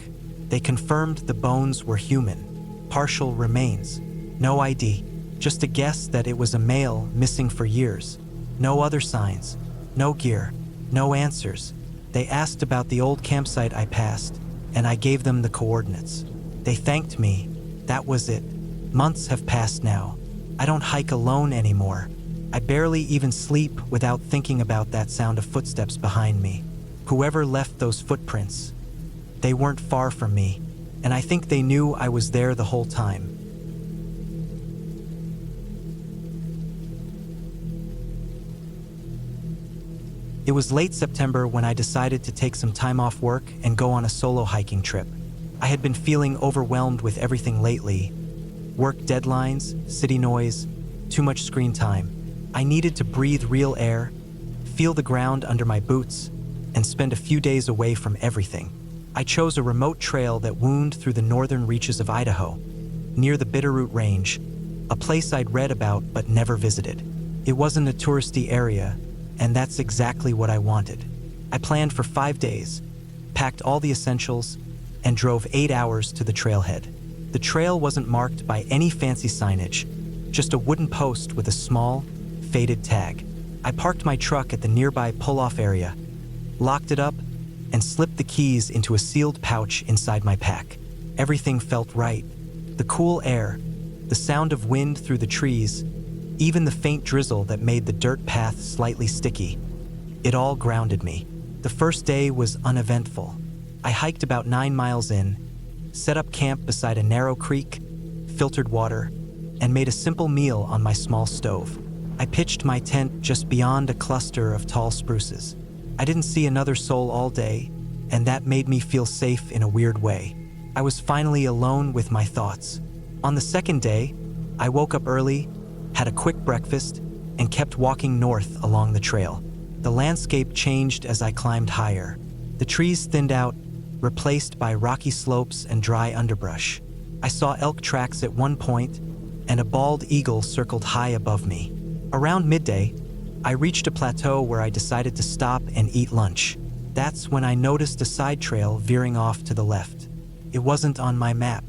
They confirmed the bones were human, partial remains, no ID. Just a guess that it was a male missing for years. No other signs, no gear, no answers. They asked about the old campsite I passed, and I gave them the coordinates. They thanked me. That was it. Months have passed now. I don't hike alone anymore. I barely even sleep without thinking about that sound of footsteps behind me. Whoever left those footprints, they weren't far from me, and I think they knew I was there the whole time. It was late September when I decided to take some time off work and go on a solo hiking trip. I had been feeling overwhelmed with everything lately. Work deadlines, city noise, too much screen time. I needed to breathe real air, feel the ground under my boots, and spend a few days away from everything. I chose a remote trail that wound through the northern reaches of Idaho, near the Bitterroot Range, a place I'd read about but never visited. It wasn't a touristy area, and that's exactly what I wanted. I planned for 5 days, packed all the essentials, and drove 8 hours to the trailhead. The trail wasn't marked by any fancy signage, just a wooden post with a small, faded tag. I parked my truck at the nearby pull-off area, locked it up, and slipped the keys into a sealed pouch inside my pack. Everything felt right. The cool air, the sound of wind through the trees, even the faint drizzle that made the dirt path slightly sticky. It all grounded me. The first day was uneventful. I hiked about 9 miles in, set up camp beside a narrow creek, filtered water, and made a simple meal on my small stove. I pitched my tent just beyond a cluster of tall spruces. I didn't see another soul all day, and that made me feel safe in a weird way. I was finally alone with my thoughts. On the second day, I woke up early, had a quick breakfast, and kept walking north along the trail. The landscape changed as I climbed higher. The trees thinned out, replaced by rocky slopes and dry underbrush. I saw elk tracks at one point, and a bald eagle circled high above me. Around midday, I reached a plateau where I decided to stop and eat lunch. That's when I noticed a side trail veering off to the left. It wasn't on my map.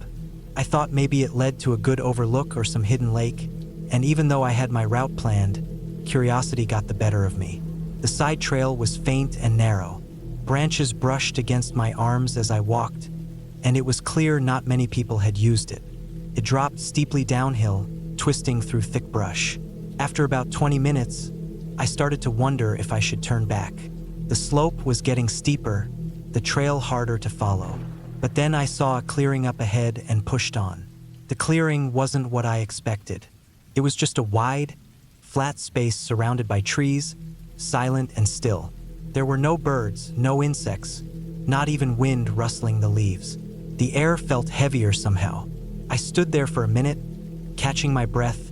I thought maybe it led to a good overlook or some hidden lake, and even though I had my route planned, curiosity got the better of me. The side trail was faint and narrow. Branches brushed against my arms as I walked, and it was clear not many people had used it. It dropped steeply downhill, twisting through thick brush. After about 20 minutes, I started to wonder if I should turn back. The slope was getting steeper, the trail harder to follow. But then I saw a clearing up ahead and pushed on. The clearing wasn't what I expected. It was just a wide, flat space surrounded by trees, silent and still. There were no birds, no insects, not even wind rustling the leaves. The air felt heavier somehow. I stood there for a minute, catching my breath,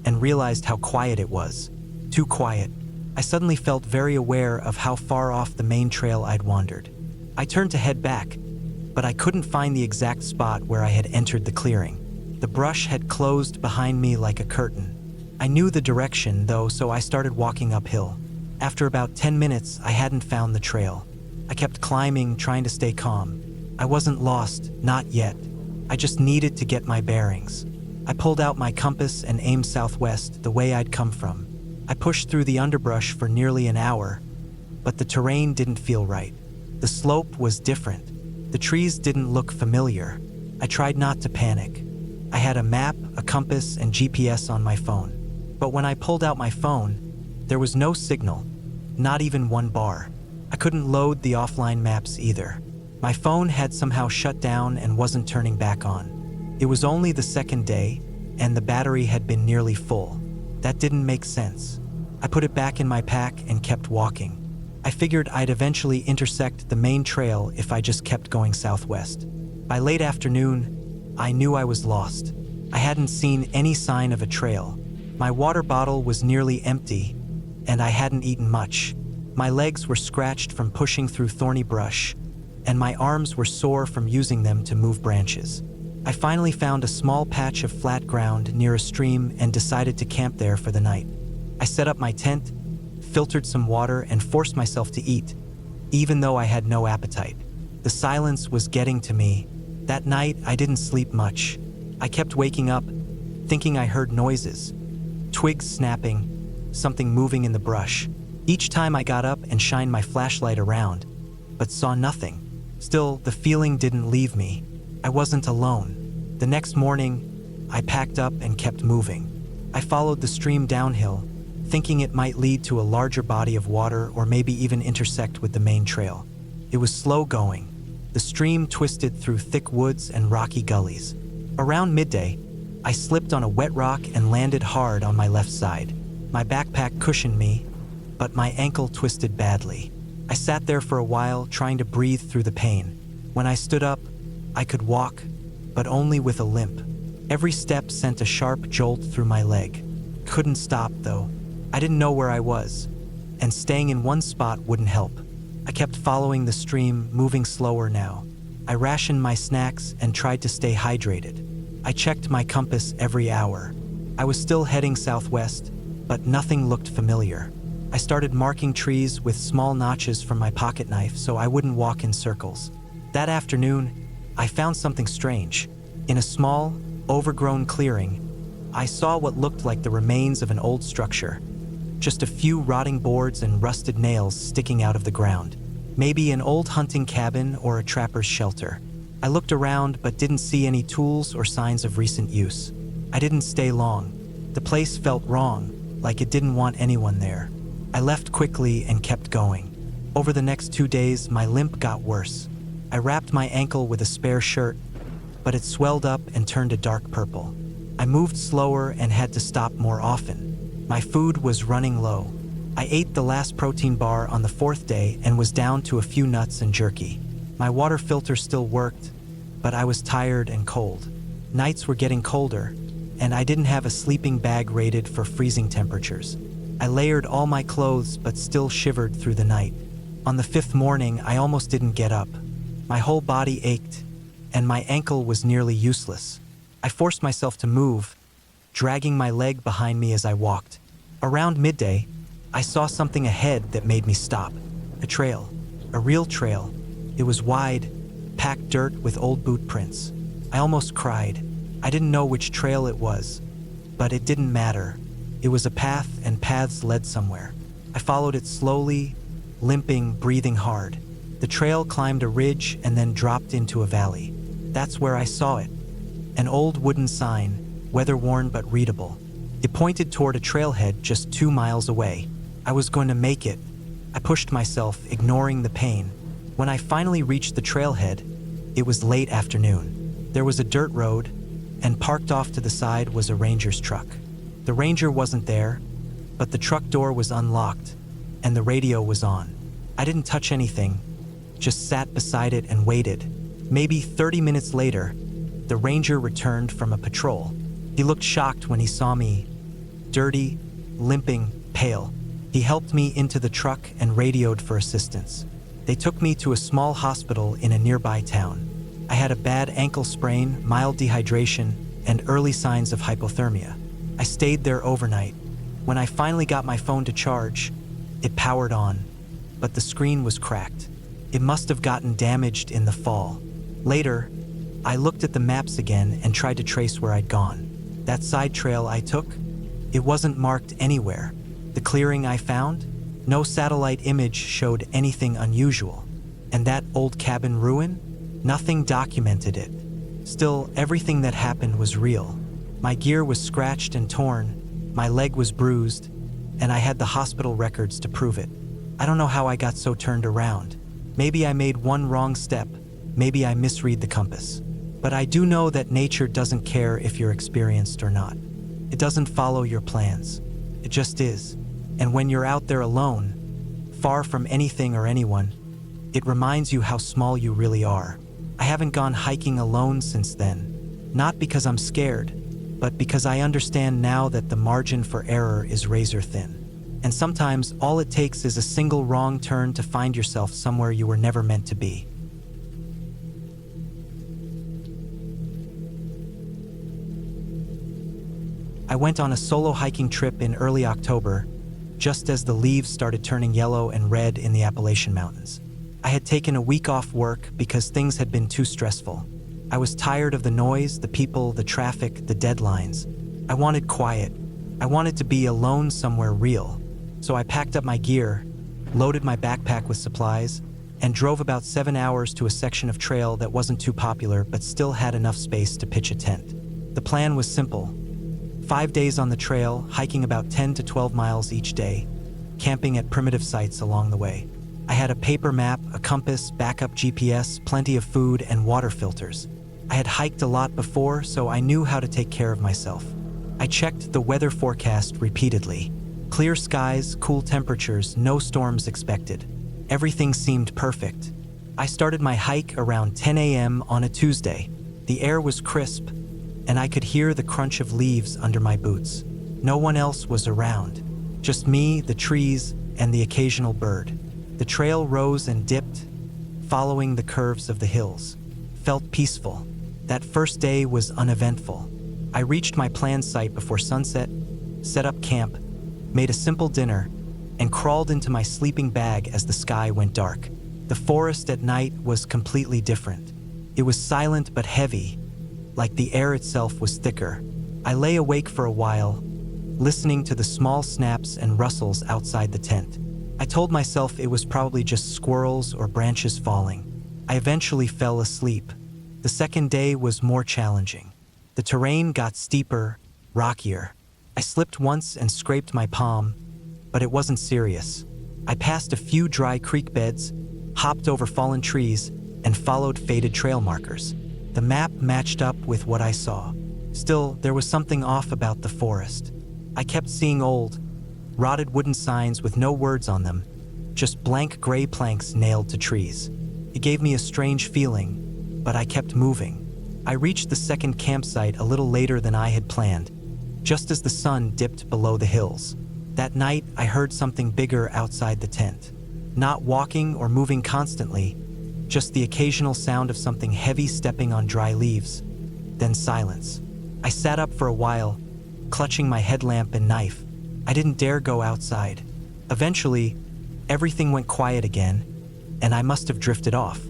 and realized how quiet it was. Too quiet. I suddenly felt very aware of how far off the main trail I'd wandered. I turned to head back, but I couldn't find the exact spot where I had entered the clearing. The brush had closed behind me like a curtain. I knew the direction, though, so I started walking uphill. After about 10 minutes, I hadn't found the trail. I kept climbing, trying to stay calm. I wasn't lost, not yet. I just needed to get my bearings. I pulled out my compass and aimed southwest, the way I'd come from. I pushed through the underbrush for nearly an hour, but the terrain didn't feel right. The slope was different. The trees didn't look familiar. I tried not to panic. I had a map, a compass, and GPS on my phone. But when I pulled out my phone, there was no signal, not even one bar. I couldn't load the offline maps either. My phone had somehow shut down and wasn't turning back on. It was only the second day, and the battery had been nearly full. That didn't make sense. I put it back in my pack and kept walking. I figured I'd eventually intersect the main trail if I just kept going southwest. By late afternoon, I knew I was lost. I hadn't seen any sign of a trail. My water bottle was nearly empty, and I hadn't eaten much. My legs were scratched from pushing through thorny brush, and my arms were sore from using them to move branches. I finally found a small patch of flat ground near a stream and decided to camp there for the night. I set up my tent, filtered some water, and forced myself to eat, even though I had no appetite. The silence was getting to me. That night, I didn't sleep much. I kept waking up, thinking I heard noises, twigs snapping, something moving in the brush. Each time I got up and shined my flashlight around, but saw nothing. Still, the feeling didn't leave me. I wasn't alone. The next morning, I packed up and kept moving. I followed the stream downhill, thinking it might lead to a larger body of water or maybe even intersect with the main trail. It was slow going. The stream twisted through thick woods and rocky gullies. Around midday, I slipped on a wet rock and landed hard on my left side. My backpack cushioned me, but my ankle twisted badly. I sat there for a while, trying to breathe through the pain. When I stood up, I could walk, but only with a limp. Every step sent a sharp jolt through my leg. Couldn't stop, though. I didn't know where I was, and staying in one spot wouldn't help. I kept following the stream, moving slower now. I rationed my snacks and tried to stay hydrated. I checked my compass every hour. I was still heading southwest, but nothing looked familiar. I started marking trees with small notches from my pocket knife so I wouldn't walk in circles. That afternoon, I found something strange. In a small, overgrown clearing, I saw what looked like the remains of an old structure. Just a few rotting boards and rusted nails sticking out of the ground. Maybe an old hunting cabin or a trapper's shelter. I looked around but didn't see any tools or signs of recent use. I didn't stay long. The place felt wrong, like it didn't want anyone there. I left quickly and kept going. Over the next 2 days, my limp got worse. I wrapped my ankle with a spare shirt, but it swelled up and turned a dark purple. I moved slower and had to stop more often. My food was running low. I ate the last protein bar on the 4th day and was down to a few nuts and jerky. My water filter still worked, but I was tired and cold. Nights were getting colder, and I didn't have a sleeping bag rated for freezing temperatures. I layered all my clothes but still shivered through the night. On the 5th morning, I almost didn't get up. My whole body ached, and my ankle was nearly useless. I forced myself to move, dragging my leg behind me as I walked. Around midday, I saw something ahead that made me stop. A trail. A real trail. It was wide, packed dirt with old boot prints. I almost cried. I didn't know which trail it was, but it didn't matter. It was a path, and paths led somewhere. I followed it slowly, limping, breathing hard. The trail climbed a ridge and then dropped into a valley. That's where I saw it. An old wooden sign, weather-worn but readable. It pointed toward a trailhead just 2 miles away. I was going to make it. I pushed myself, ignoring the pain. When I finally reached the trailhead, it was late afternoon. There was a dirt road, and parked off to the side was a ranger's truck. The ranger wasn't there, but the truck door was unlocked, and the radio was on. I didn't touch anything, just sat beside it and waited. Maybe 30 minutes later, the ranger returned from a patrol. He looked shocked when he saw me, dirty, limping, pale. He helped me into the truck and radioed for assistance. They took me to a small hospital in a nearby town. I had a bad ankle sprain, mild dehydration, and early signs of hypothermia. I stayed there overnight. When I finally got my phone to charge, it powered on, but the screen was cracked. It must have gotten damaged in the fall. Later, I looked at the maps again and tried to trace where I'd gone. That side trail I took, it wasn't marked anywhere. The clearing I found, no satellite image showed anything unusual. And that old cabin ruin, nothing documented it. Still, everything that happened was real. My gear was scratched and torn, my leg was bruised, and I had the hospital records to prove it. I don't know how I got so turned around. Maybe I made one wrong step, maybe I misread the compass. But I do know that nature doesn't care if you're experienced or not. It doesn't follow your plans. It just is. And when you're out there alone, far from anything or anyone, it reminds you how small you really are. I haven't gone hiking alone since then. Not because I'm scared, but because I understand now that the margin for error is razor thin. And sometimes all it takes is a single wrong turn to find yourself somewhere you were never meant to be. I went on a solo hiking trip in early October, just as the leaves started turning yellow and red in the Appalachian Mountains. I had taken a week off work because things had been too stressful. I was tired of the noise, the people, the traffic, the deadlines. I wanted quiet. I wanted to be alone somewhere real. So I packed up my gear, loaded my backpack with supplies, and drove about 7 hours to a section of trail that wasn't too popular but still had enough space to pitch a tent. The plan was simple. 5 days on the trail, hiking about 10 to 12 miles each day, camping at primitive sites along the way. I had a paper map, a compass, backup GPS, plenty of food, and water filters. I had hiked a lot before, so I knew how to take care of myself. I checked the weather forecast repeatedly. Clear skies, cool temperatures, no storms expected. Everything seemed perfect. I started my hike around 10 a.m. on a Tuesday. The air was crisp, and I could hear the crunch of leaves under my boots. No one else was around. Just me, the trees, and the occasional bird. The trail rose and dipped, following the curves of the hills. Felt peaceful. That first day was uneventful. I reached my planned site before sunset, set up camp, made a simple dinner, and crawled into my sleeping bag as the sky went dark. The forest at night was completely different. It was silent but heavy, like the air itself was thicker. I lay awake for a while, listening to the small snaps and rustles outside the tent. I told myself it was probably just squirrels or branches falling. I eventually fell asleep. The second day was more challenging. The terrain got steeper, rockier. I slipped once and scraped my palm, but it wasn't serious. I passed a few dry creek beds, hopped over fallen trees, and followed faded trail markers. The map matched up with what I saw. Still, there was something off about the forest. I kept seeing old, rotted wooden signs with no words on them, just blank gray planks nailed to trees. It gave me a strange feeling, but I kept moving. I reached the second campsite a little later than I had planned, just as the sun dipped below the hills. That night, I heard something bigger outside the tent. Not walking or moving constantly, just the occasional sound of something heavy stepping on dry leaves, then silence. I sat up for a while, clutching my headlamp and knife. I didn't dare go outside. Eventually, everything went quiet again, and I must have drifted off.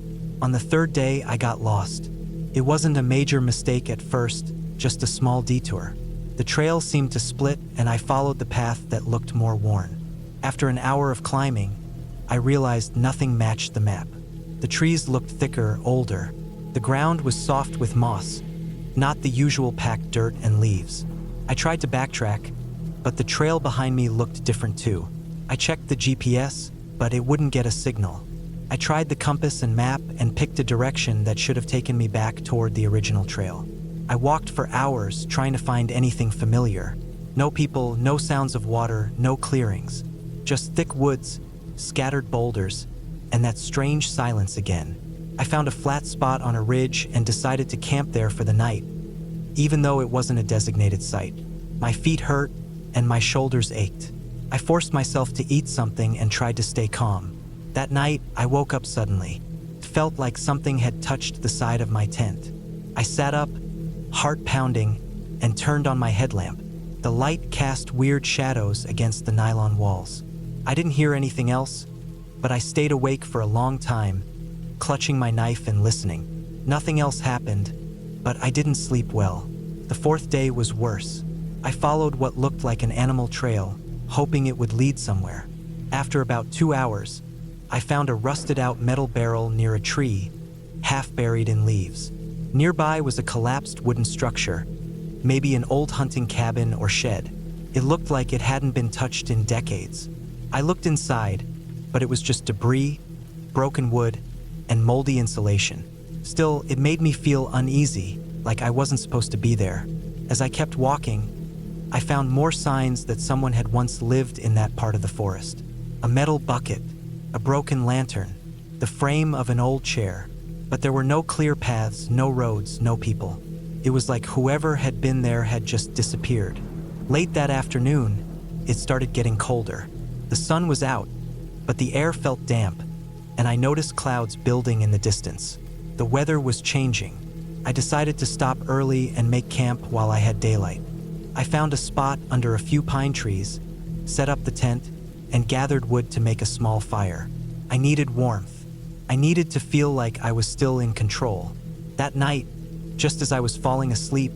On the third day, I got lost. It wasn't a major mistake at first, just a small detour. The trail seemed to split, and I followed the path that looked more worn. After an hour of climbing, I realized nothing matched the map. The trees looked thicker, older. The ground was soft with moss, not the usual packed dirt and leaves. I tried to backtrack, but the trail behind me looked different too. I checked the GPS, but it wouldn't get a signal. I tried the compass and map and picked a direction that should have taken me back toward the original trail. I walked for hours trying to find anything familiar. No people, no sounds of water, no clearings. Just thick woods, scattered boulders, and that strange silence again. I found a flat spot on a ridge and decided to camp there for the night, even though it wasn't a designated site. My feet hurt and my shoulders ached. I forced myself to eat something and tried to stay calm. That night, I woke up suddenly. It felt like something had touched the side of my tent. I sat up, heart pounding, and turned on my headlamp. The light cast weird shadows against the nylon walls. I didn't hear anything else, but I stayed awake for a long time, clutching my knife and listening. Nothing else happened, but I didn't sleep well. The fourth day was worse. I followed what looked like an animal trail, hoping it would lead somewhere. After about 2 hours, I found a rusted-out metal barrel near a tree, half buried in leaves. Nearby was a collapsed wooden structure, maybe an old hunting cabin or shed. It looked like it hadn't been touched in decades. I looked inside, but it was just debris, broken wood, and moldy insulation. Still, it made me feel uneasy, like I wasn't supposed to be there. As I kept walking, I found more signs that someone had once lived in that part of the forest. A metal bucket, a broken lantern, the frame of an old chair. But there were no clear paths, no roads, no people. It was like whoever had been there had just disappeared. Late that afternoon, it started getting colder. The sun was out, but the air felt damp, and I noticed clouds building in the distance. The weather was changing. I decided to stop early and make camp while I had daylight. I found a spot under a few pine trees, set up the tent, and gathered wood to make a small fire. I needed warmth. I needed to feel like I was still in control. That night, just as I was falling asleep,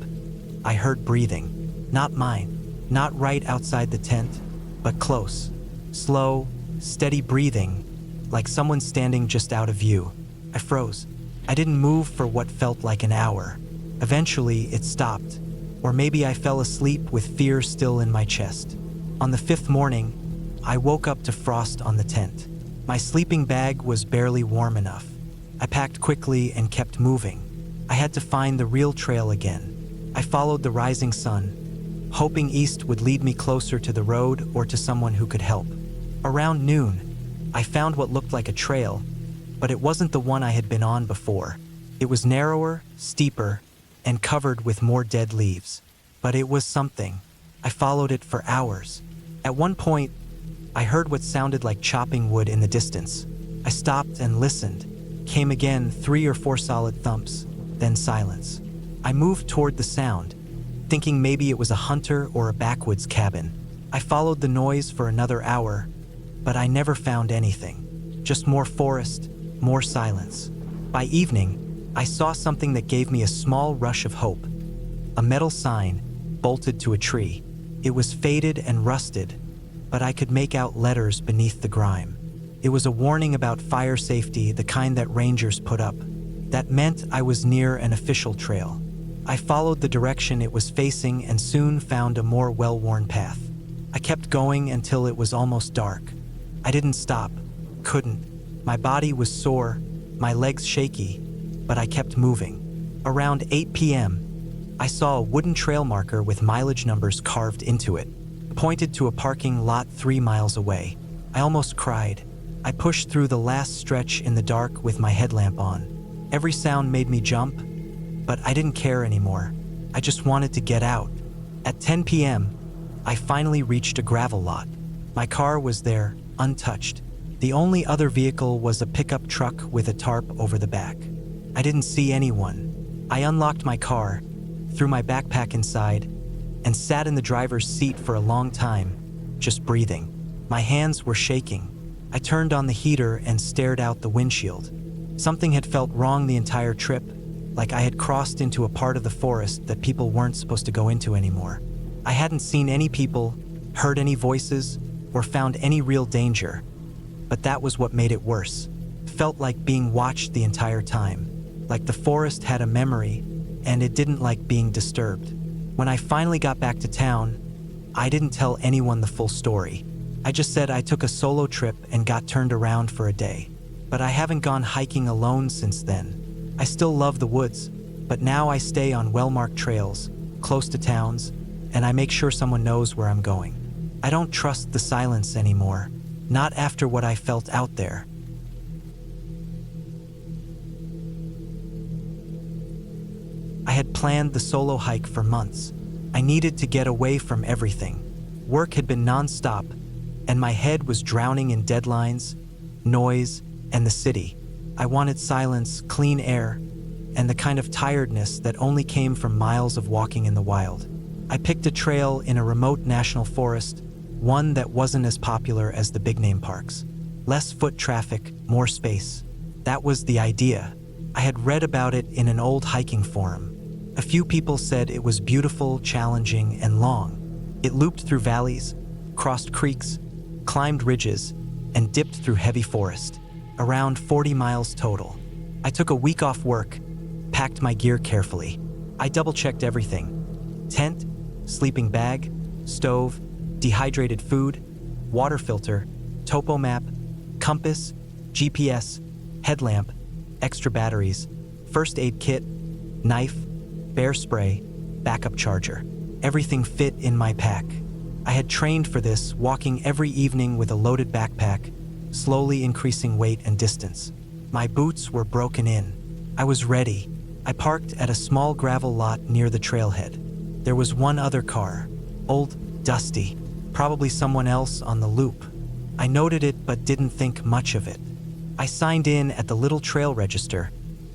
I heard breathing. Not mine, not right outside the tent, but close. Slow, steady breathing, like someone standing just out of view. I froze. I didn't move for what felt like an hour. Eventually, it stopped. Or maybe I fell asleep with fear still in my chest. On the fifth morning, I woke up to frost on the tent. My sleeping bag was barely warm enough. I packed quickly and kept moving. I had to find the real trail again. I followed the rising sun, hoping east would lead me closer to the road or to someone who could help. Around noon, I found what looked like a trail, but it wasn't the one I had been on before. It was narrower, steeper, and covered with more dead leaves. But it was something. I followed it for hours. At one point, I heard what sounded like chopping wood in the distance. I stopped and listened. Came again 3 or 4 solid thumps, then silence. I moved toward the sound, thinking maybe it was a hunter or a backwoods cabin. I followed the noise for another hour, but I never found anything. Just more forest, more silence. By evening, I saw something that gave me a small rush of hope. A metal sign, bolted to a tree. It was faded and rusted, but I could make out letters beneath the grime. It was a warning about fire safety, the kind that rangers put up. That meant I was near an official trail. I followed the direction it was facing and soon found a more well-worn path. I kept going until it was almost dark. I didn't stop, couldn't. My body was sore, my legs shaky, but I kept moving. Around 8 p.m., I saw a wooden trail marker with mileage numbers carved into it, pointed to a parking lot 3 miles away. I almost cried. I pushed through the last stretch in the dark with my headlamp on. Every sound made me jump, but I didn't care anymore. I just wanted to get out. At 10 p.m., I finally reached a gravel lot. My car was there, untouched. The only other vehicle was a pickup truck with a tarp over the back. I didn't see anyone. I unlocked my car, threw my backpack inside, and sat in the driver's seat for a long time, just breathing. My hands were shaking. I turned on the heater and stared out the windshield. Something had felt wrong the entire trip, like I had crossed into a part of the forest that people weren't supposed to go into anymore. I hadn't seen any people, heard any voices, or found any real danger. But that was what made it worse. Felt like being watched the entire time, like the forest had a memory, and it didn't like being disturbed. When I finally got back to town, I didn't tell anyone the full story. I just said I took a solo trip and got turned around for a day. But I haven't gone hiking alone since then. I still love the woods, but now I stay on well-marked trails, close to towns, and I make sure someone knows where I'm going. I don't trust the silence anymore, not after what I felt out there. I had planned the solo hike for months. I needed to get away from everything. Work had been non-stop, and my head was drowning in deadlines, noise, and the city. I wanted silence, clean air, and the kind of tiredness that only came from miles of walking in the wild. I picked a trail in a remote national forest, one that wasn't as popular as the big-name parks. Less foot traffic, more space. That was the idea. I had read about it in an old hiking forum. A few people said it was beautiful, challenging, and long. It looped through valleys, crossed creeks, climbed ridges, and dipped through heavy forest. Around 40 miles total. I took a week off work, packed my gear carefully. I double-checked everything. Tent, sleeping bag, stove, dehydrated food, water filter, topo map, compass, GPS, headlamp, extra batteries, first aid kit, knife, bear spray, backup charger. Everything fit in my pack. I had trained for this, walking every evening with a loaded backpack, slowly increasing weight and distance. My boots were broken in. I was ready. I parked at a small gravel lot near the trailhead. There was one other car, old, dusty, probably someone else on the loop. I noted it but didn't think much of it. I signed in at the little trail register,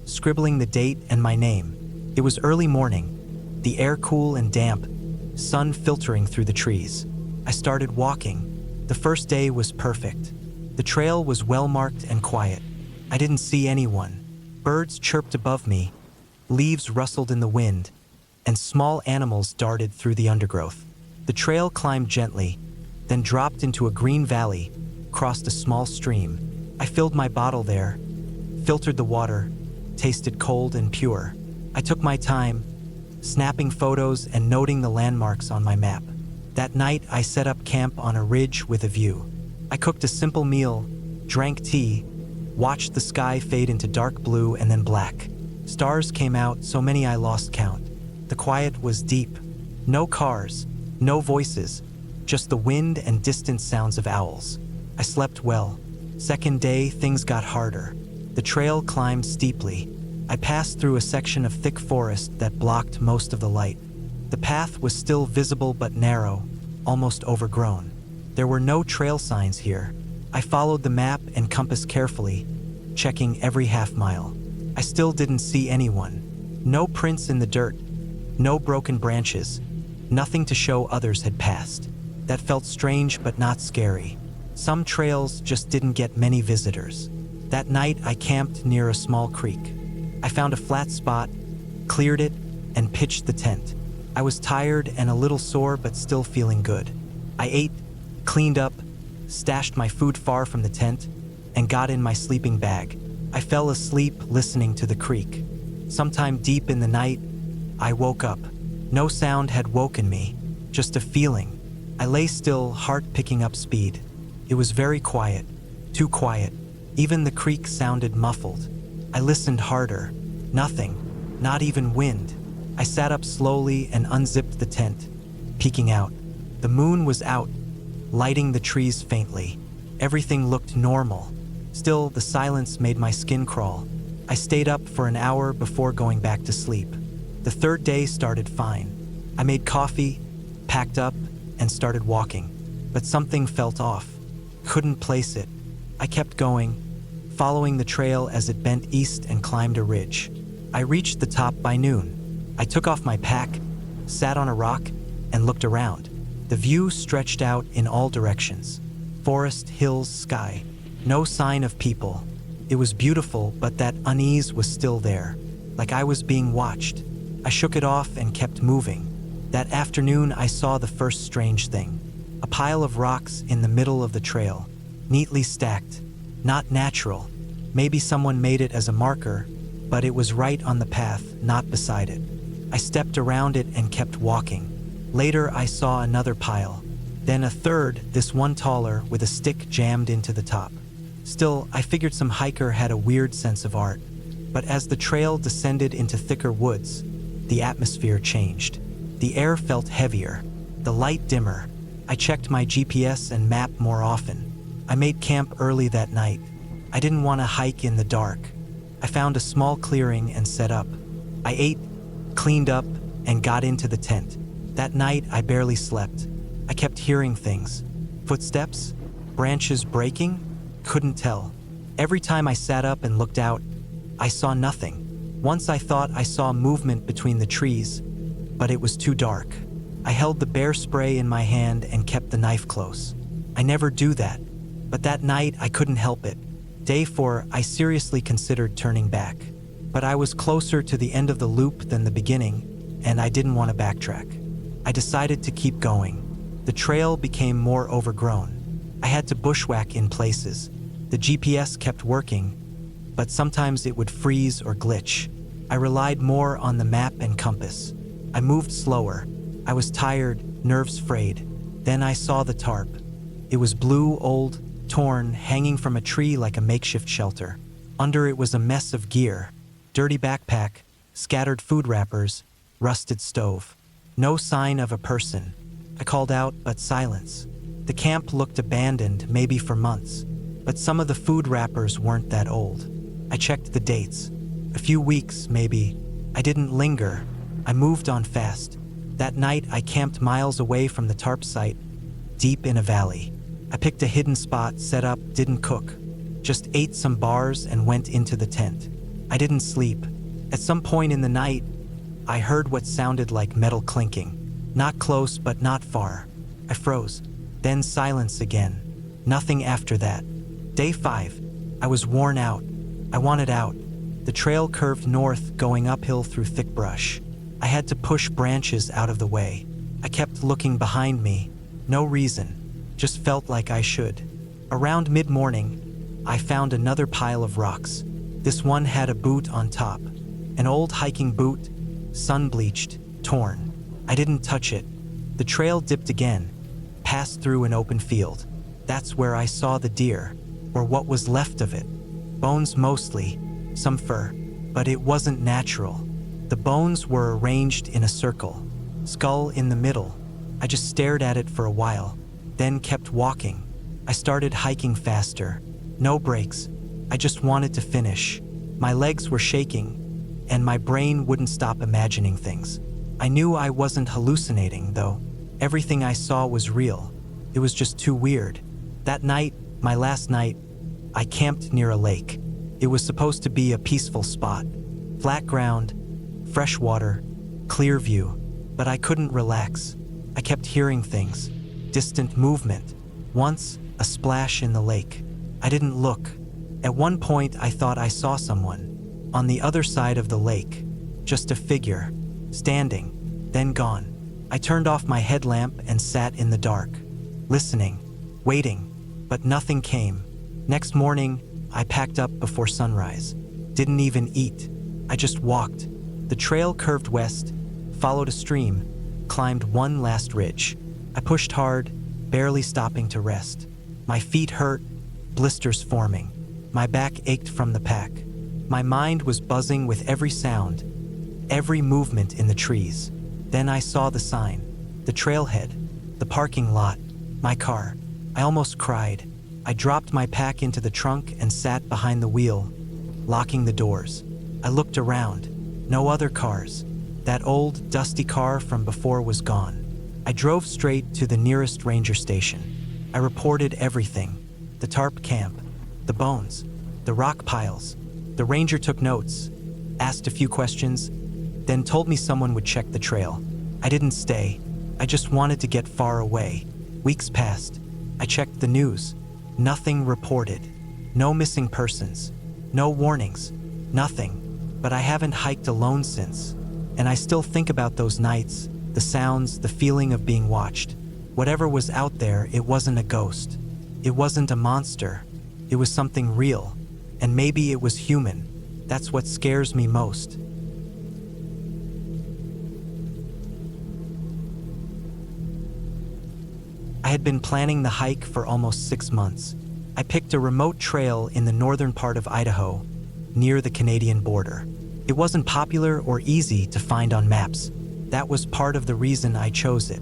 scribbling the date and my name. It was early morning, the air cool and damp, sun filtering through the trees. I started walking. The first day was perfect. The trail was well marked and quiet. I didn't see anyone. Birds chirped above me, leaves rustled in the wind, and small animals darted through the undergrowth. The trail climbed gently, then dropped into a green valley, crossed a small stream. I filled my bottle there, filtered the water, tasted cold and pure. I took my time, snapping photos and noting the landmarks on my map. That night, I set up camp on a ridge with a view. I cooked a simple meal, drank tea, watched the sky fade into dark blue and then black. Stars came out, so many I lost count. The quiet was deep. No cars, No voices, just the wind and distant sounds of owls. I slept well. Second day, things got harder. The trail climbed steeply. I passed through a section of thick forest that blocked most of the light. The path was still visible but narrow, almost overgrown. There were no trail signs here. I followed the map and compass carefully, checking every half mile. I still didn't see anyone. No prints in the dirt, no broken branches, nothing to show others had passed. That felt strange but not scary. Some trails just didn't get many visitors. That night, I camped near a small creek. I found a flat spot, cleared it, and pitched the tent. I was tired and a little sore but still feeling good. I ate, cleaned up, stashed my food far from the tent, and got in my sleeping bag. I fell asleep listening to the creek. Sometime deep in the night, I woke up. No sound had woken me, just a feeling. I lay still, heart picking up speed. It was very quiet, too quiet. Even the creek sounded muffled. I listened harder. Nothing, not even wind. I sat up slowly and unzipped the tent, peeking out. The moon was out, lighting the trees faintly. Everything looked normal. Still, the silence made my skin crawl. I stayed up for an hour before going back to sleep. The third day started fine. I made coffee, packed up, and started walking. But something felt off. Couldn't place it. I kept going, following the trail as it bent east and climbed a ridge. I reached the top by noon. I took off my pack, sat on a rock, and looked around. The view stretched out in all directions. Forest, hills, sky. No sign of people. It was beautiful, but that unease was still there, like I was being watched. I shook it off and kept moving. That afternoon, I saw the first strange thing. A pile of rocks in the middle of the trail, neatly stacked. Not natural. Maybe someone made it as a marker, but it was right on the path, not beside it. I stepped around it and kept walking. Later, I saw another pile. Then a third, this one taller, with a stick jammed into the top. Still, I figured some hiker had a weird sense of art. But as the trail descended into thicker woods, the atmosphere changed. The air felt heavier, the light dimmer. I checked my GPS and map more often. I made camp early that night. I didn't want to hike in the dark. I found a small clearing and set up. I ate, cleaned up, and got into the tent. That night, I barely slept. I kept hearing things. Footsteps? Branches breaking? Couldn't tell. Every time I sat up and looked out, I saw nothing. Once I thought I saw movement between the trees, but it was too dark. I held the bear spray in my hand and kept the knife close. I never do that, but that night I couldn't help it. Day 4, I seriously considered turning back, but I was closer to the end of the loop than the beginning, and I didn't want to backtrack. I decided to keep going. The trail became more overgrown. I had to bushwhack in places. The GPS kept working, but sometimes it would freeze or glitch. I relied more on the map and compass. I moved slower. I was tired, nerves frayed. Then I saw the tarp. It was blue, old, torn, hanging from a tree like a makeshift shelter. Under it was a mess of gear, dirty backpack, scattered food wrappers, rusted stove. No sign of a person. I called out, but silence. The camp looked abandoned, maybe for months, but some of the food wrappers weren't that old. I checked the dates. A few weeks, maybe. I didn't linger. I moved on fast. That night, I camped miles away from the tarp site, deep in a valley. I picked a hidden spot, set up, didn't cook. Just ate some bars and went into the tent. I didn't sleep. At some point in the night, I heard what sounded like metal clinking. Not close, but not far. I froze. Then silence again. Nothing after that. Day 5. I was worn out. I wanted out. The trail curved north, going uphill through thick brush. I had to push branches out of the way. I kept looking behind me. No reason. Just felt like I should. Around mid-morning, I found another pile of rocks. This one had a boot on top. An old hiking boot, sun-bleached, torn. I didn't touch it. The trail dipped again, passed through an open field. That's where I saw the deer, or what was left of it. Bones mostly, some fur, but it wasn't natural. The bones were arranged in a circle, skull in the middle, I just stared at it for a while, then kept walking. I started hiking faster. No breaks. I just wanted to finish. My legs were shaking, and my brain wouldn't stop imagining things. I knew I wasn't hallucinating, though. Everything I saw was real. It was just too weird. That night, my last night, I camped near a lake. It was supposed to be a peaceful spot. Flat ground, fresh water, clear view. But I couldn't relax. I kept hearing things. Distant movement. Once, a splash in the lake. I didn't look. At one point, I thought I saw someone. On the other side of the lake. Just a figure. Standing. Then gone. I turned off my headlamp and sat in the dark. Listening. Waiting. But nothing came. Next morning, I packed up before sunrise. Didn't even eat. I just walked. The trail curved west, followed a stream, climbed one last ridge. I pushed hard, barely stopping to rest. My feet hurt, blisters forming. My back ached from the pack. My mind was buzzing with every sound, every movement in the trees. Then I saw the sign, the trailhead, the parking lot, my car. I almost cried. I dropped my pack into the trunk and sat behind the wheel, locking the doors. I looked around. No other cars. That old, dusty car from before was gone. I drove straight to the nearest ranger station. I reported everything. The tarp camp, the bones, the rock piles. The ranger took notes, asked a few questions, then told me someone would check the trail. I didn't stay. I just wanted to get far away. Weeks passed. I checked the news. Nothing reported. No missing persons. No warnings. Nothing. But I haven't hiked alone since. And I still think about those nights, the sounds, the feeling of being watched. Whatever was out there, it wasn't a ghost. It wasn't a monster. It was something real. And maybe it was human. That's what scares me most. I had been planning the hike for almost 6 months. I picked a remote trail in the northern part of Idaho, near the Canadian border. It wasn't popular or easy to find on maps. That was part of the reason I chose it.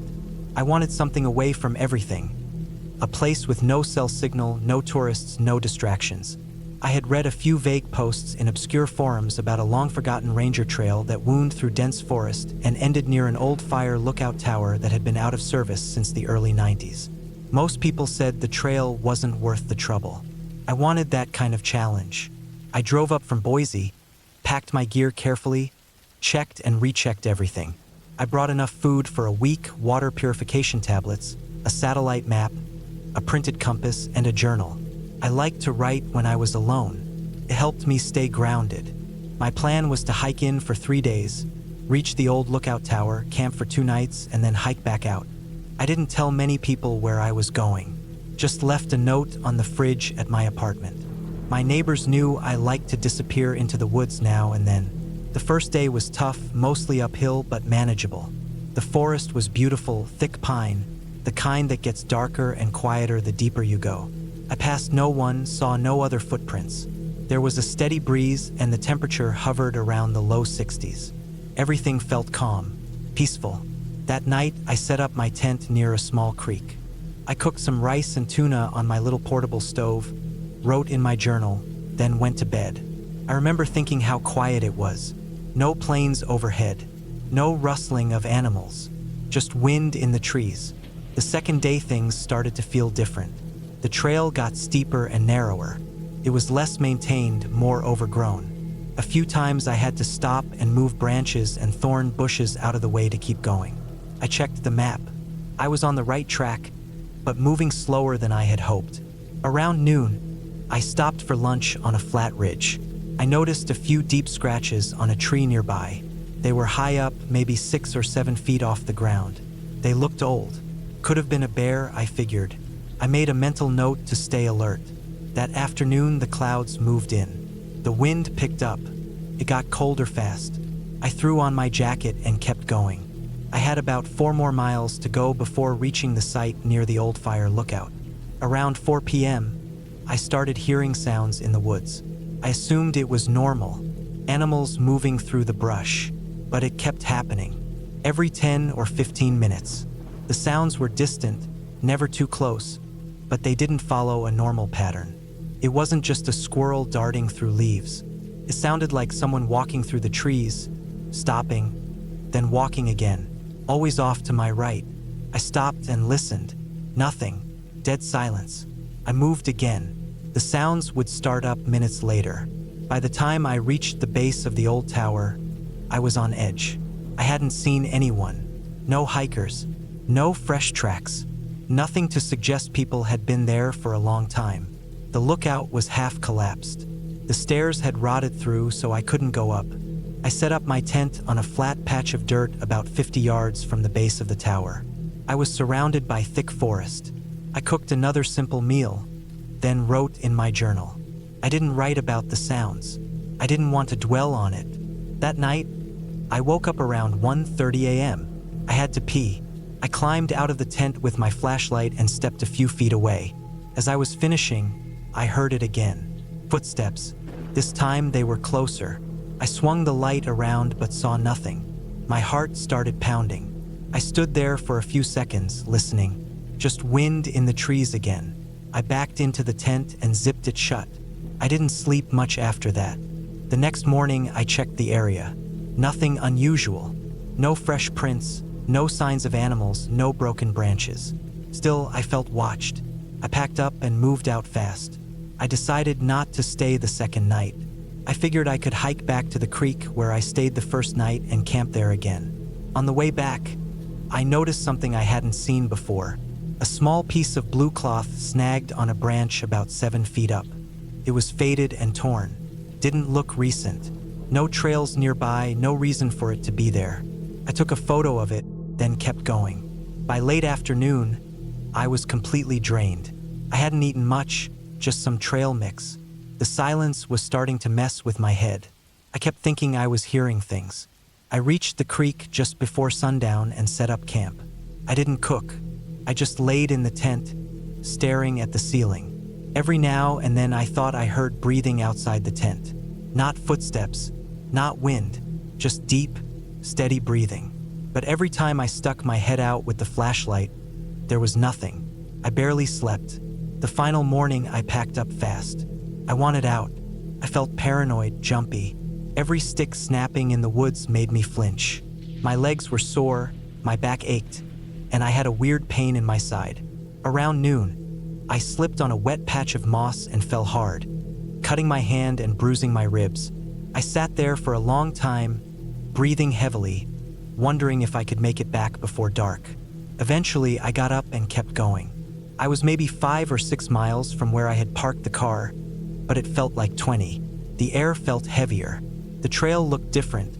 I wanted something away from everything. A place with no cell signal, no tourists, no distractions. I had read a few vague posts in obscure forums about a long-forgotten ranger trail that wound through dense forest and ended near an old fire lookout tower that had been out of service since the early 90s. Most people said the trail wasn't worth the trouble. I wanted that kind of challenge. I drove up from Boise, packed my gear carefully, checked and rechecked everything. I brought enough food for a week, water purification tablets, a satellite map, a printed compass, and a journal. I liked to write when I was alone. It helped me stay grounded. My plan was to hike in for 3 days, reach the old lookout tower, camp for 2 nights, and then hike back out. I didn't tell many people where I was going, just left a note on the fridge at my apartment. My neighbors knew I liked to disappear into the woods now and then. The first day was tough, mostly uphill, but manageable. The forest was beautiful, thick pine, the kind that gets darker and quieter the deeper you go. I passed no one, saw no other footprints. There was a steady breeze and the temperature hovered around the low 60s. Everything felt calm, peaceful. That night, I set up my tent near a small creek. I cooked some rice and tuna on my little portable stove, wrote in my journal, then went to bed. I remember thinking how quiet it was. No planes overhead, no rustling of animals, just wind in the trees. The second day things started to feel different. The trail got steeper and narrower. It was less maintained, more overgrown. A few times I had to stop and move branches and thorn bushes out of the way to keep going. I checked the map. I was on the right track, but moving slower than I had hoped. Around noon, I stopped for lunch on a flat ridge. I noticed a few deep scratches on a tree nearby. They were high up, maybe 6 or 7 feet off the ground. They looked old. Could have been a bear, I figured. I made a mental note to stay alert. That afternoon, the clouds moved in. The wind picked up. It got colder fast. I threw on my jacket and kept going. I had about 4 more miles to go before reaching the site near the old fire lookout. Around 4 p.m., I started hearing sounds in the woods. I assumed it was normal, animals moving through the brush, but it kept happening. Every 10 or 15 minutes, The sounds were distant, never too close, but they didn't follow a normal pattern. It wasn't just a squirrel darting through leaves. It sounded like someone walking through the trees, stopping, then walking again, always off to my right. I stopped and listened. Nothing. Dead silence. I moved again. The sounds would start up minutes later. By the time I reached the base of the old tower, I was on edge. I hadn't seen anyone. No hikers. No fresh tracks. Nothing to suggest people had been there for a long time. The lookout was half collapsed. The stairs had rotted through, so I couldn't go up. I set up my tent on a flat patch of dirt about 50 yards from the base of the tower. I was surrounded by thick forest. I cooked another simple meal, then wrote in my journal. I didn't write about the sounds. I didn't want to dwell on it. That night, I woke up around 1:30 a.m. I had to pee. I climbed out of the tent with my flashlight and stepped a few feet away. As I was finishing, I heard it again. Footsteps. This time they were closer. I swung the light around but saw nothing. My heart started pounding. I stood there for a few seconds, listening. Just wind in the trees again. I backed into the tent and zipped it shut. I didn't sleep much after that. The next morning, I checked the area. Nothing unusual. No fresh prints, no signs of animals, no broken branches. Still, I felt watched. I packed up and moved out fast. I decided not to stay the second night. I figured I could hike back to the creek where I stayed the first night and camp there again. On the way back, I noticed something I hadn't seen before. A small piece of blue cloth snagged on a branch about 7 feet up. It was faded and torn. Didn't look recent. No trails nearby, no reason for it to be there. I took a photo of it, then kept going. By late afternoon, I was completely drained. I hadn't eaten much, just some trail mix. The silence was starting to mess with my head. I kept thinking I was hearing things. I reached the creek just before sundown and set up camp. I didn't cook. I just laid in the tent, staring at the ceiling. Every now and then I thought I heard breathing outside the tent. Not footsteps, not wind, just deep, steady breathing. But every time I stuck my head out with the flashlight, there was nothing. I barely slept. The final morning, I packed up fast. I wanted out. I felt paranoid, jumpy. Every stick snapping in the woods made me flinch. My legs were sore, my back ached, and I had a weird pain in my side. Around noon, I slipped on a wet patch of moss and fell hard, cutting my hand and bruising my ribs. I sat there for a long time, breathing heavily, wondering if I could make it back before dark. Eventually, I got up and kept going. I was maybe 5 or 6 miles from where I had parked the car, but it felt like 20. The air felt heavier. The trail looked different,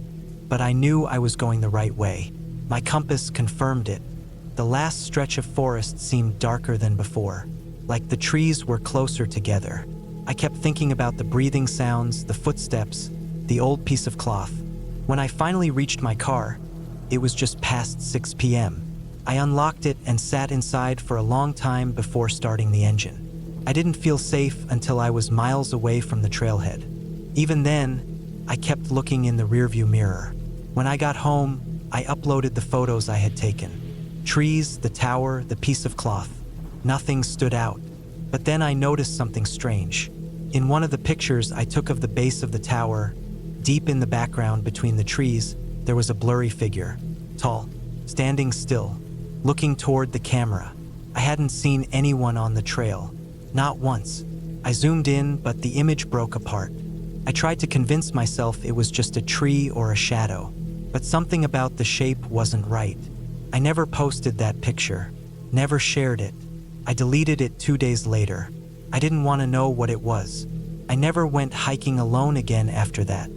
but I knew I was going the right way. My compass confirmed it. The last stretch of forest seemed darker than before, like the trees were closer together. I kept thinking about the breathing sounds, the footsteps, the old piece of cloth. When I finally reached my car, it was just past 6 p.m. I unlocked it and sat inside for a long time before starting the engine. I didn't feel safe until I was miles away from the trailhead. Even then, I kept looking in the rearview mirror. When I got home, I uploaded the photos I had taken. Trees, the tower, the piece of cloth. Nothing stood out. But then I noticed something strange. In one of the pictures I took of the base of the tower, deep in the background between the trees, there was a blurry figure, tall, standing still, looking toward the camera. I hadn't seen anyone on the trail, not once. I zoomed in, but the image broke apart. I tried to convince myself it was just a tree or a shadow, but something about the shape wasn't right. I never posted that picture, never shared it. I deleted it 2 days later. I didn't want to know what it was. I never went hiking alone again after that.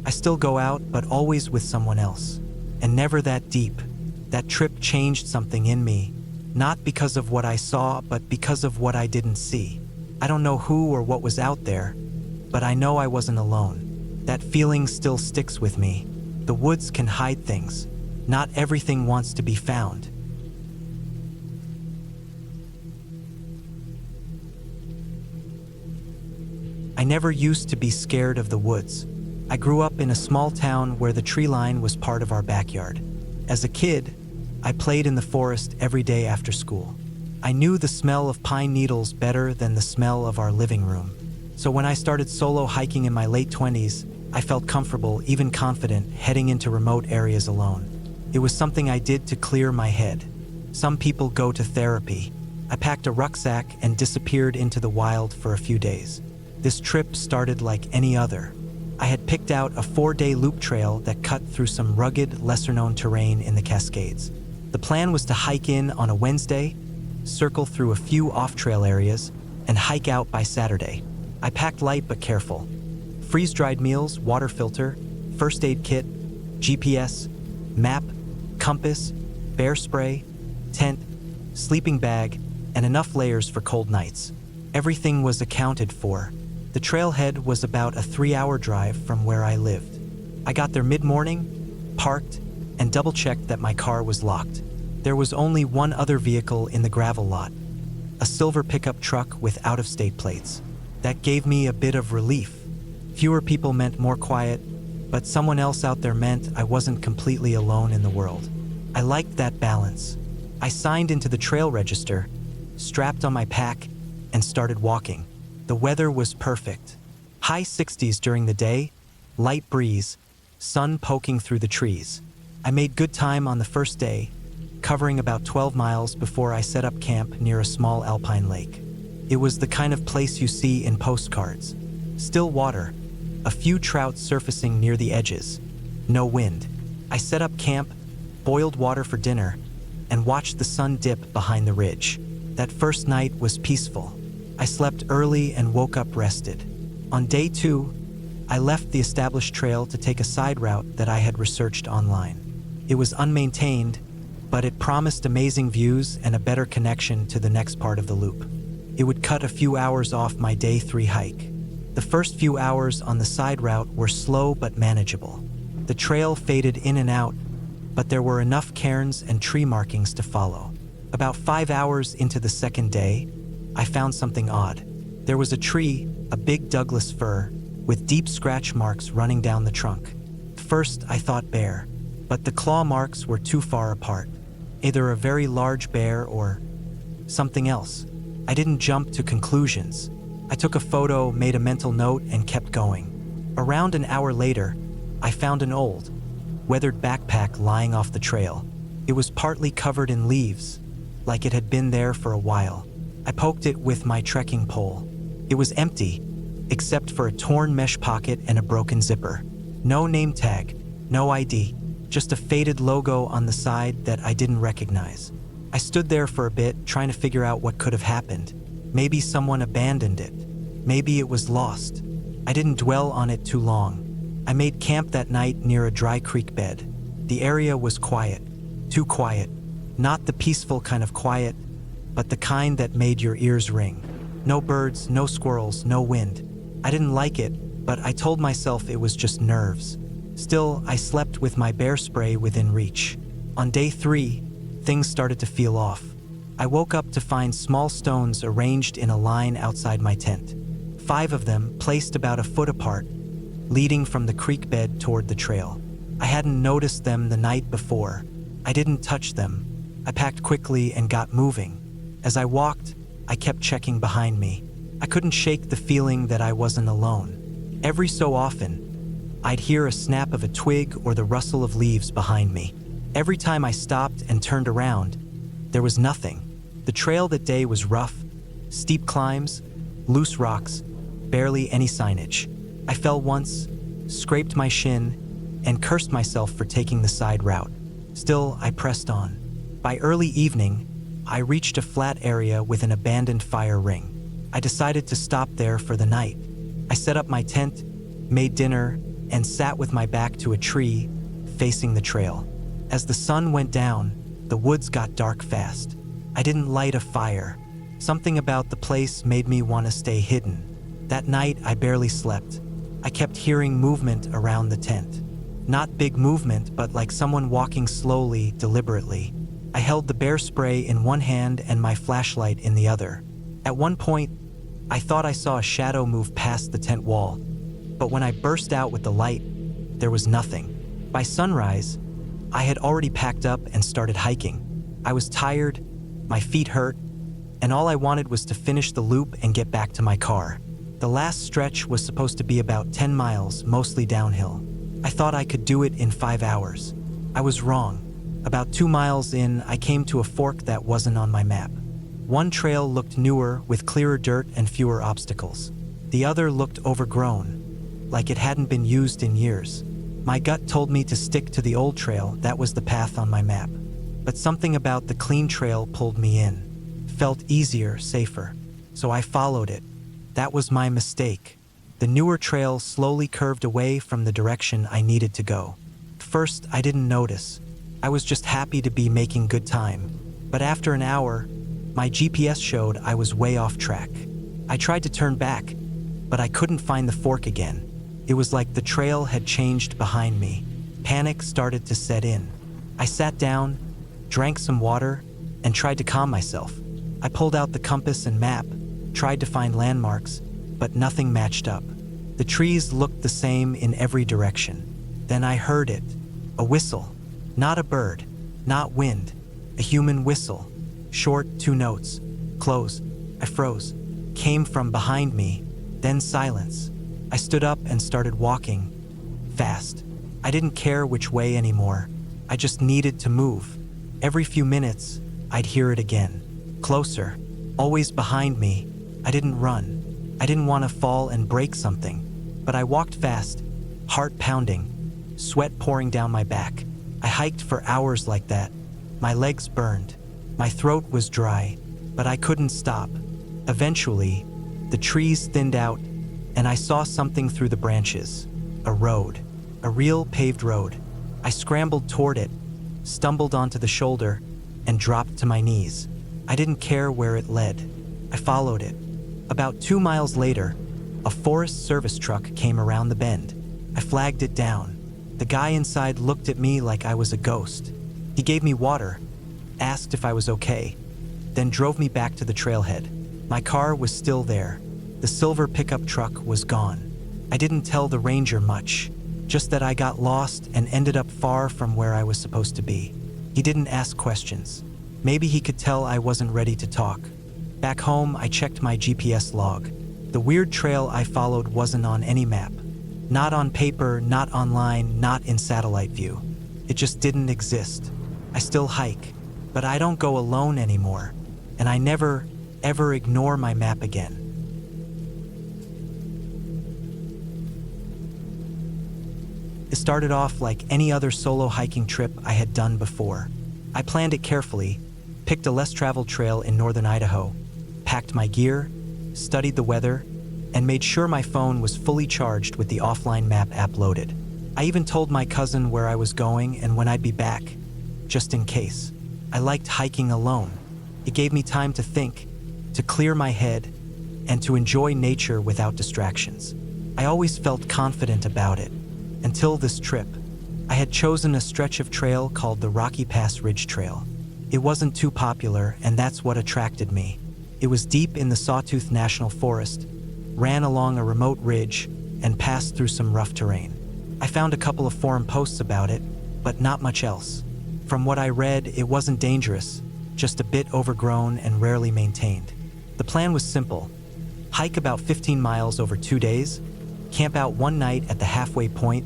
I still go out, but always with someone else. And never that deep. That trip changed something in me, not because of what I saw, but because of what I didn't see. I don't know who or what was out there, but I know I wasn't alone. That feeling still sticks with me. The woods can hide things. Not everything wants to be found. I never used to be scared of the woods. I grew up in a small town where the tree line was part of our backyard. As a kid, I played in the forest every day after school. I knew the smell of pine needles better than the smell of our living room. So when I started solo hiking in my late 20s, I felt comfortable, even confident, heading into remote areas alone. It was something I did to clear my head. Some people go to therapy. I packed a rucksack and disappeared into the wild for a few days. This trip started like any other. I had picked out a 4-day loop trail that cut through some rugged, lesser-known terrain in the Cascades. The plan was to hike in on a Wednesday, circle through a few off-trail areas, and hike out by Saturday. I packed light but careful. Freeze-dried meals, water filter, first aid kit, GPS, map, compass, bear spray, tent, sleeping bag, and enough layers for cold nights. Everything was accounted for. The trailhead was about a 3-hour drive from where I lived. I got there mid-morning, parked, and double-checked that my car was locked. There was only one other vehicle in the gravel lot, a silver pickup truck with out-of-state plates. That gave me a bit of relief. Fewer people meant more quiet, but someone else out there meant I wasn't completely alone in the world. I liked that balance. I signed into the trail register, strapped on my pack, and started walking. The weather was perfect. High 60s during the day, light breeze, sun poking through the trees. I made good time on the first day, covering about 12 miles before I set up camp near a small alpine lake. It was the kind of place you see in postcards. Still water, a few trout surfacing near the edges, no wind. I set up camp, boiled water for dinner, and watched the sun dip behind the ridge. That first night was peaceful. I slept early and woke up rested. On day 2, I left the established trail to take a side route that I had researched online. It was unmaintained, but it promised amazing views and a better connection to the next part of the loop. It would cut a few hours off my day 3 hike. The first few hours on the side route were slow but manageable. The trail faded in and out, but there were enough cairns and tree markings to follow. About 5 hours into the second day, I found something odd. There was a tree, a big Douglas fir, with deep scratch marks running down the trunk. First, I thought bear, but the claw marks were too far apart. Either a very large bear or something else. I didn't jump to conclusions. I took a photo, made a mental note, and kept going. Around an hour later, I found an old, weathered backpack lying off the trail. It was partly covered in leaves, like it had been there for a while. I poked it with my trekking pole. It was empty, except for a torn mesh pocket and a broken zipper. No name tag, no ID, just a faded logo on the side that I didn't recognize. I stood there for a bit, trying to figure out what could have happened. Maybe someone abandoned it. Maybe it was lost. I didn't dwell on it too long. I made camp that night near a dry creek bed. The area was quiet. Too quiet. Not the peaceful kind of quiet, but the kind that made your ears ring. No birds, no squirrels, no wind. I didn't like it, but I told myself it was just nerves. Still, I slept with my bear spray within reach. On day 3, things started to feel off. I woke up to find small stones arranged in a line outside my tent. 5 of them placed about a foot apart, leading from the creek bed toward the trail. I hadn't noticed them the night before. I didn't touch them. I packed quickly and got moving. As I walked, I kept checking behind me. I couldn't shake the feeling that I wasn't alone. Every so often, I'd hear a snap of a twig or the rustle of leaves behind me. Every time I stopped and turned around, there was nothing. The trail that day was rough, steep climbs, loose rocks, barely any signage. I fell once, scraped my shin, and cursed myself for taking the side route. Still, I pressed on. By early evening, I reached a flat area with an abandoned fire ring. I decided to stop there for the night. I set up my tent, made dinner, and sat with my back to a tree, facing the trail. As the sun went down, the woods got dark fast. I didn't light a fire. Something about the place made me want to stay hidden. That night, I barely slept. I kept hearing movement around the tent. Not big movement, but like someone walking slowly, deliberately. I held the bear spray in one hand and my flashlight in the other. At one point, I thought I saw a shadow move past the tent wall, but when I burst out with the light, there was nothing. By sunrise, I had already packed up and started hiking. I was tired, my feet hurt, and all I wanted was to finish the loop and get back to my car. The last stretch was supposed to be about 10 miles, mostly downhill. I thought I could do it in 5 hours. I was wrong. About 2 miles in, I came to a fork that wasn't on my map. One trail looked newer, with clearer dirt and fewer obstacles. The other looked overgrown, like it hadn't been used in years. My gut told me to stick to the old trail. That was the path on my map. But something about the clean trail pulled me in. Felt easier, safer. So I followed it. That was my mistake. The newer trail slowly curved away from the direction I needed to go. First, I didn't notice. I was just happy to be making good time. But after an hour, my GPS showed I was way off track. I tried to turn back, but I couldn't find the fork again. It was like the trail had changed behind me. Panic started to set in. I sat down, drank some water, and tried to calm myself. I pulled out the compass and map, tried to find landmarks, but nothing matched up. The trees looked the same in every direction. Then I heard it. A whistle. Not a bird, not wind. A human whistle. Short, 2 notes. Close. I froze. Came from behind me, then silence. I stood up and started walking. Fast. I didn't care which way anymore. I just needed to move. Every few minutes, I'd hear it again. Closer. Always behind me. I didn't run. I didn't want to fall and break something. But I walked fast, heart pounding, sweat pouring down my back. I hiked for hours like that. My legs burned. My throat was dry, but I couldn't stop. Eventually, the trees thinned out, and I saw something through the branches. A road. A real paved road. I scrambled toward it, stumbled onto the shoulder, and dropped to my knees. I didn't care where it led. I followed it. About 2 miles later, a Forest Service truck came around the bend. I flagged it down. The guy inside looked at me like I was a ghost. He gave me water, asked if I was okay, then drove me back to the trailhead. My car was still there. The silver pickup truck was gone. I didn't tell the ranger much, just that I got lost and ended up far from where I was supposed to be. He didn't ask questions. Maybe he could tell I wasn't ready to talk. Back home, I checked my GPS log. The weird trail I followed wasn't on any map. Not on paper, not online, not in satellite view. It just didn't exist. I still hike, but I don't go alone anymore. And I never, ever ignore my map again. It started off like any other solo hiking trip I had done before. I planned it carefully, picked a less traveled trail in northern Idaho, packed my gear, studied the weather, and made sure my phone was fully charged with the offline map app loaded. I even told my cousin where I was going and when I'd be back, just in case. I liked hiking alone. It gave me time to think, to clear my head, and to enjoy nature without distractions. I always felt confident about it, until this trip. I had chosen a stretch of trail called the Rocky Pass Ridge Trail. It wasn't too popular, and that's what attracted me. It was deep in the Sawtooth National Forest, ran along a remote ridge, and passed through some rough terrain. I found a couple of forum posts about it, but not much else. From what I read, it wasn't dangerous, just a bit overgrown and rarely maintained. The plan was simple. Hike about 15 miles over 2 days, camp out one night at the halfway point,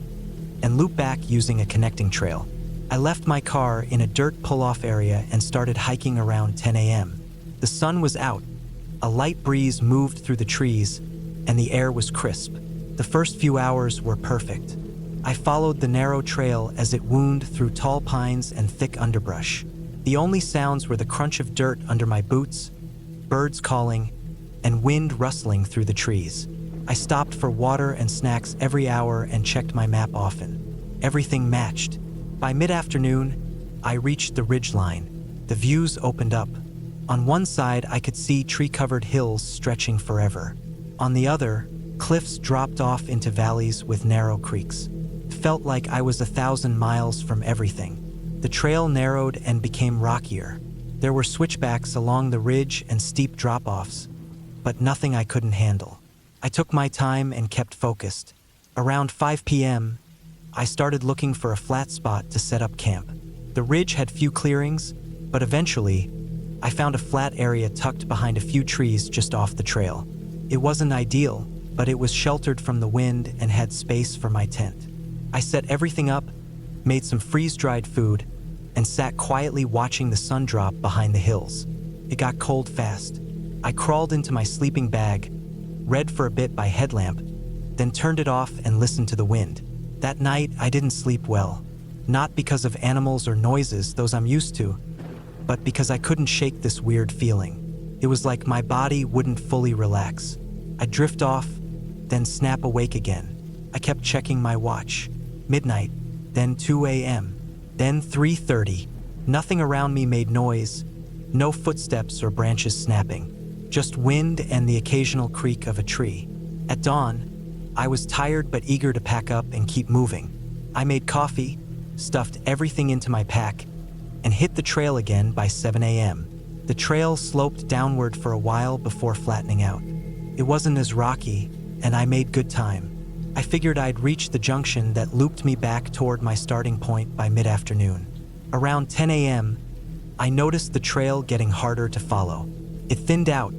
and loop back using a connecting trail. I left my car in a dirt pull-off area and started hiking around 10 a.m. The sun was out, a light breeze moved through the trees, and the air was crisp. The first few hours were perfect. I followed the narrow trail as it wound through tall pines and thick underbrush. The only sounds were the crunch of dirt under my boots, birds calling, and wind rustling through the trees. I stopped for water and snacks every hour and checked my map often. Everything matched. By mid-afternoon, I reached the ridgeline. The views opened up. On one side, I could see tree-covered hills stretching forever. On the other, cliffs dropped off into valleys with narrow creeks. It felt like I was 1,000 miles from everything. The trail narrowed and became rockier. There were switchbacks along the ridge and steep drop-offs, but nothing I couldn't handle. I took my time and kept focused. Around 5 p.m., I started looking for a flat spot to set up camp. The ridge had few clearings, but eventually, I found a flat area tucked behind a few trees just off the trail. It wasn't ideal, but it was sheltered from the wind and had space for my tent. I set everything up, made some freeze-dried food, and sat quietly watching the sun drop behind the hills. It got cold fast. I crawled into my sleeping bag, read for a bit by headlamp, then turned it off and listened to the wind. That night, I didn't sleep well. Not because of animals or noises, those I'm used to, but because I couldn't shake this weird feeling. It was like my body wouldn't fully relax. I'd drift off, then snap awake again. I kept checking my watch. Midnight, then 2 a.m., then 3:30. Nothing around me made noise, no footsteps or branches snapping, just wind and the occasional creak of a tree. At dawn, I was tired but eager to pack up and keep moving. I made coffee, stuffed everything into my pack, and hit the trail again by 7 a.m. The trail sloped downward for a while before flattening out. It wasn't as rocky, and I made good time. I figured I'd reach the junction that looped me back toward my starting point by mid-afternoon. Around 10 a.m., I noticed the trail getting harder to follow. It thinned out,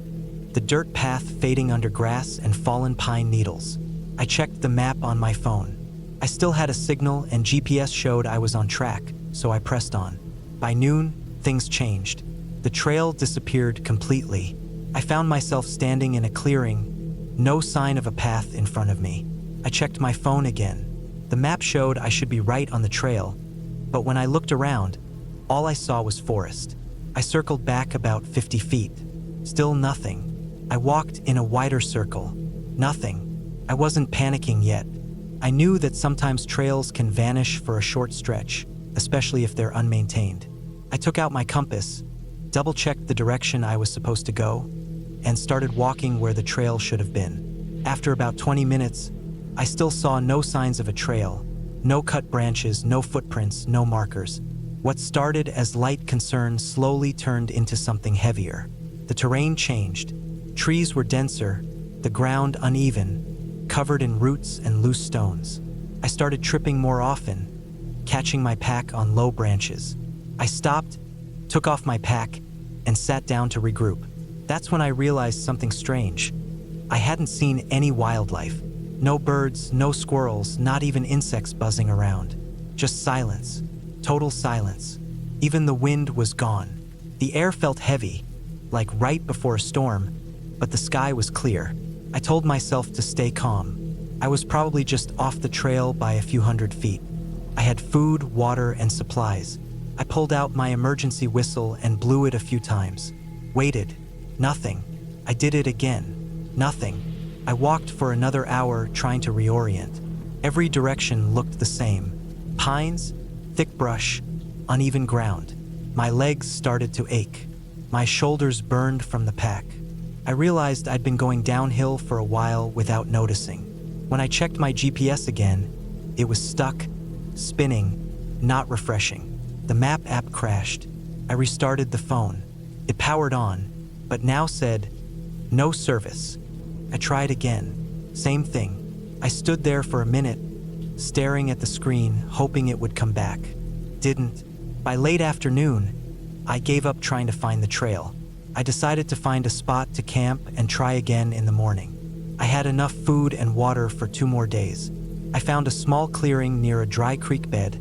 the dirt path fading under grass and fallen pine needles. I checked the map on my phone. I still had a signal and GPS showed I was on track, so I pressed on. By noon, things changed. The trail disappeared completely. I found myself standing in a clearing, no sign of a path in front of me. I checked my phone again. The map showed I should be right on the trail, but when I looked around, all I saw was forest. I circled back about 50 feet. Still nothing. I walked in a wider circle. Nothing. I wasn't panicking yet. I knew that sometimes trails can vanish for a short stretch, especially if they're unmaintained. I took out my compass, double-checked the direction I was supposed to go, and started walking where the trail should have been. After about 20 minutes, I still saw no signs of a trail, no cut branches, no footprints, no markers. What started as light concern slowly turned into something heavier. The terrain changed. Trees were denser, the ground uneven, covered in roots and loose stones. I started tripping more often, catching my pack on low branches. I stopped, took off my pack, and sat down to regroup. That's when I realized something strange. I hadn't seen any wildlife. No birds, no squirrels, not even insects buzzing around. Just silence. Total silence. Even the wind was gone. The air felt heavy, like right before a storm, but the sky was clear. I told myself to stay calm. I was probably just off the trail by a few hundred feet. I had food, water, and supplies. I pulled out my emergency whistle and blew it a few times. Waited. Nothing. I did it again. Nothing. I walked for another hour trying to reorient. Every direction looked the same. Pines, thick brush, uneven ground. My legs started to ache. My shoulders burned from the pack. I realized I'd been going downhill for a while without noticing. When I checked my GPS again, it was stuck, spinning, not refreshing. The map app crashed. I restarted the phone. It powered on, but now said, "No service." I tried again. Same thing. I stood there for a minute, staring at the screen, hoping it would come back. Didn't. By late afternoon, I gave up trying to find the trail. I decided to find a spot to camp and try again in the morning. I had enough food and water for 2 more days. I found a small clearing near a dry creek bed,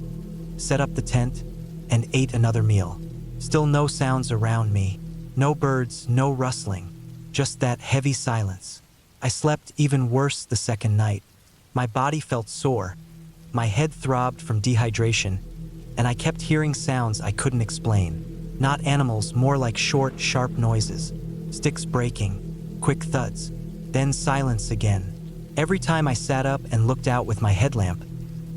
set up the tent, and ate another meal. Still no sounds around me. No birds, no rustling. Just that heavy silence. I slept even worse the second night. My body felt sore. My head throbbed from dehydration, and I kept hearing sounds I couldn't explain. Not animals, more like short, sharp noises. Sticks breaking, quick thuds, then silence again. Every time I sat up and looked out with my headlamp,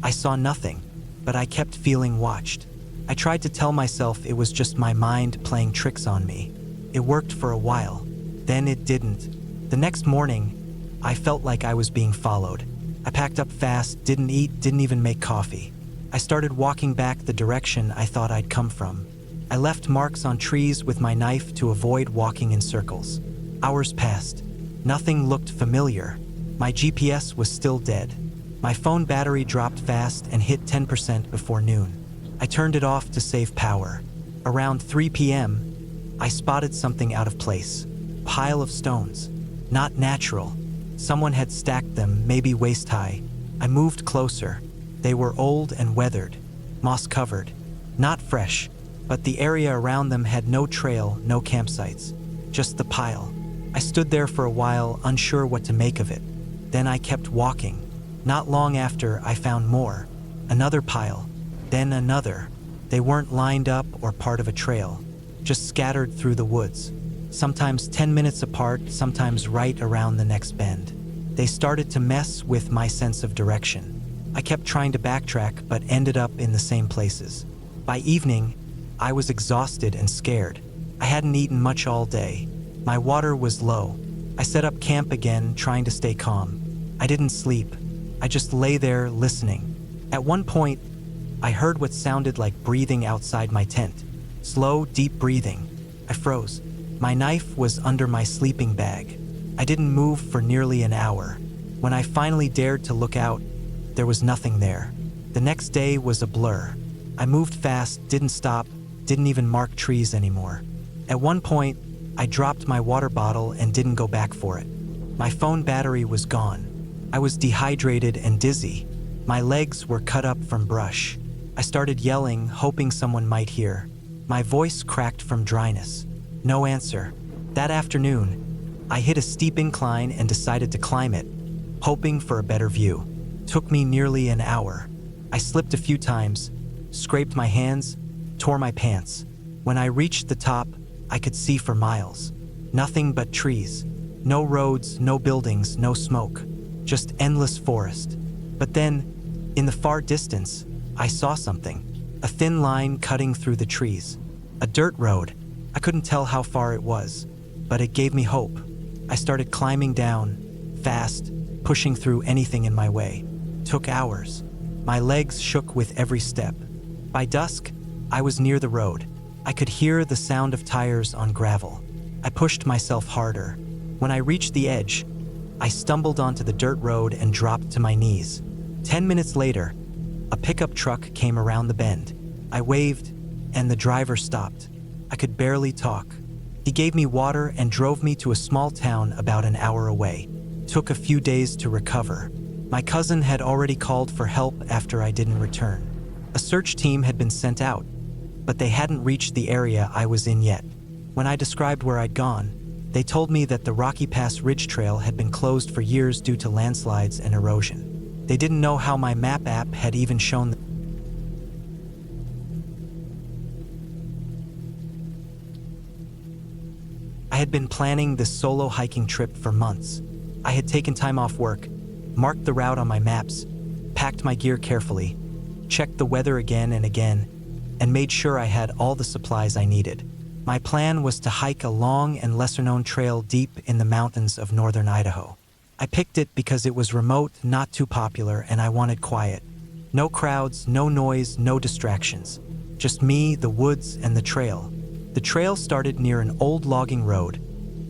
I saw nothing, but I kept feeling watched. I tried to tell myself it was just my mind playing tricks on me. It worked for a while, then it didn't. The next morning, I felt like I was being followed. I packed up fast, didn't eat, didn't even make coffee. I started walking back the direction I thought I'd come from. I left marks on trees with my knife to avoid walking in circles. Hours passed. Nothing looked familiar. My GPS was still dead. My phone battery dropped fast and hit 10% before noon. I turned it off to save power. Around 3 p.m., I spotted something out of place. Pile of stones. Not natural. Someone had stacked them, maybe waist high. I moved closer. They were old and weathered, moss-covered. Not fresh, but the area around them had no trail, no campsites. Just the pile. I stood there for a while, unsure what to make of it. Then I kept walking. Not long after, I found more. Another pile. Then another. They weren't lined up or part of a trail, just scattered through the woods. Sometimes 10 minutes apart, sometimes right around the next bend. They started to mess with my sense of direction. I kept trying to backtrack, but ended up in the same places. By evening, I was exhausted and scared. I hadn't eaten much all day. My water was low. I set up camp again, trying to stay calm. I didn't sleep. I just lay there listening. At one point, I heard what sounded like breathing outside my tent. Slow, deep breathing. I froze. My knife was under my sleeping bag. I didn't move for nearly an hour. When I finally dared to look out, there was nothing there. The next day was a blur. I moved fast, didn't stop, didn't even mark trees anymore. At one point, I dropped my water bottle and didn't go back for it. My phone battery was gone. I was dehydrated and dizzy. My legs were cut up from brush. I started yelling, hoping someone might hear. My voice cracked from dryness. No answer. That afternoon, I hit a steep incline and decided to climb it, hoping for a better view. Took me nearly an hour. I slipped a few times, scraped my hands, tore my pants. When I reached the top, I could see for miles. Nothing but trees. No roads, no buildings, no smoke. Just endless forest. But then, in the far distance, I saw something. A thin line cutting through the trees. A dirt road. I couldn't tell how far it was, but it gave me hope. I started climbing down, fast, pushing through anything in my way. Took hours. My legs shook with every step. By dusk, I was near the road. I could hear the sound of tires on gravel. I pushed myself harder. When I reached the edge, I stumbled onto the dirt road and dropped to my knees. 10 minutes later, a pickup truck came around the bend. I waved, and the driver stopped. I could barely talk. He gave me water and drove me to a small town about an hour away. Took a few days to recover. My cousin had already called for help after I didn't return. A search team had been sent out, but they hadn't reached the area I was in yet. When I described where I'd gone, they told me that the Rocky Pass Ridge Trail had been closed for years due to landslides and erosion. They didn't know how my map app had even shown them. I had been planning this solo hiking trip for months. I had taken time off work, marked the route on my maps, packed my gear carefully, checked the weather again and again, and made sure I had all the supplies I needed. My plan was to hike a long and lesser-known trail deep in the mountains of northern Idaho. I picked it because it was remote, not too popular, and I wanted quiet. No crowds, no noise, no distractions. Just me, the woods, and the trail. The trail started near an old logging road,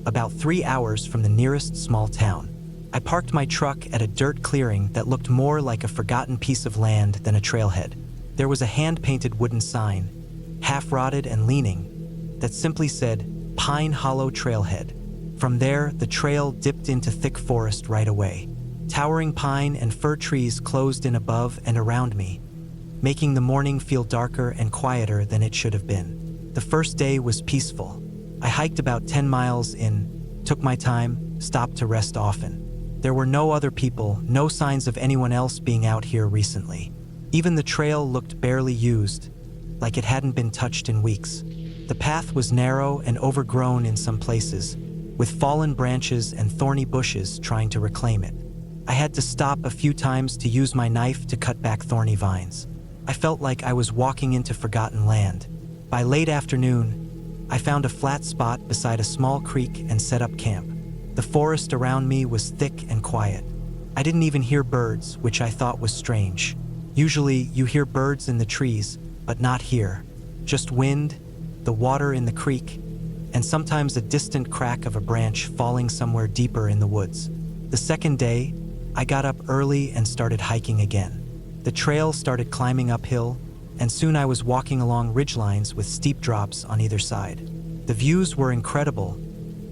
about 3 hours from the nearest small town. I parked my truck at a dirt clearing that looked more like a forgotten piece of land than a trailhead. There was a hand-painted wooden sign, half-rotted and leaning, that simply said, Pine Hollow Trailhead. From there, the trail dipped into thick forest right away. Towering pine and fir trees closed in above and around me, making the morning feel darker and quieter than it should have been. The first day was peaceful. I hiked about 10 miles in, took my time, stopped to rest often. There were no other people, no signs of anyone else being out here recently. Even the trail looked barely used, like it hadn't been touched in weeks. The path was narrow and overgrown in some places, with fallen branches and thorny bushes trying to reclaim it. I had to stop a few times to use my knife to cut back thorny vines. I felt like I was walking into forgotten land. By late afternoon, I found a flat spot beside a small creek and set up camp. The forest around me was thick and quiet. I didn't even hear birds, which I thought was strange. Usually, you hear birds in the trees, but not here. Just wind, the water in the creek, and sometimes a distant crack of a branch falling somewhere deeper in the woods. The second day, I got up early and started hiking again. The trail started climbing uphill, and soon I was walking along ridgelines with steep drops on either side. The views were incredible,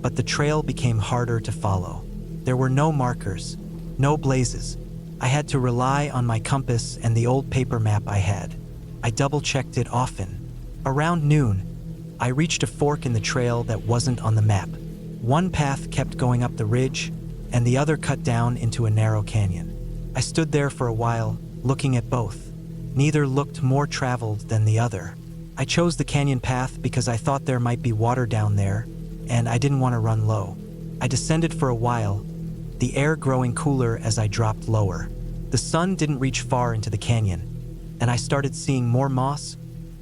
but the trail became harder to follow. There were no markers, no blazes. I had to rely on my compass and the old paper map I had. I double-checked it often. Around noon, I reached a fork in the trail that wasn't on the map. One path kept going up the ridge, and the other cut down into a narrow canyon. I stood there for a while, looking at both. Neither looked more traveled than the other. I chose the canyon path because I thought there might be water down there, and I didn't want to run low. I descended for a while, the air growing cooler as I dropped lower. The sun didn't reach far into the canyon, and I started seeing more moss,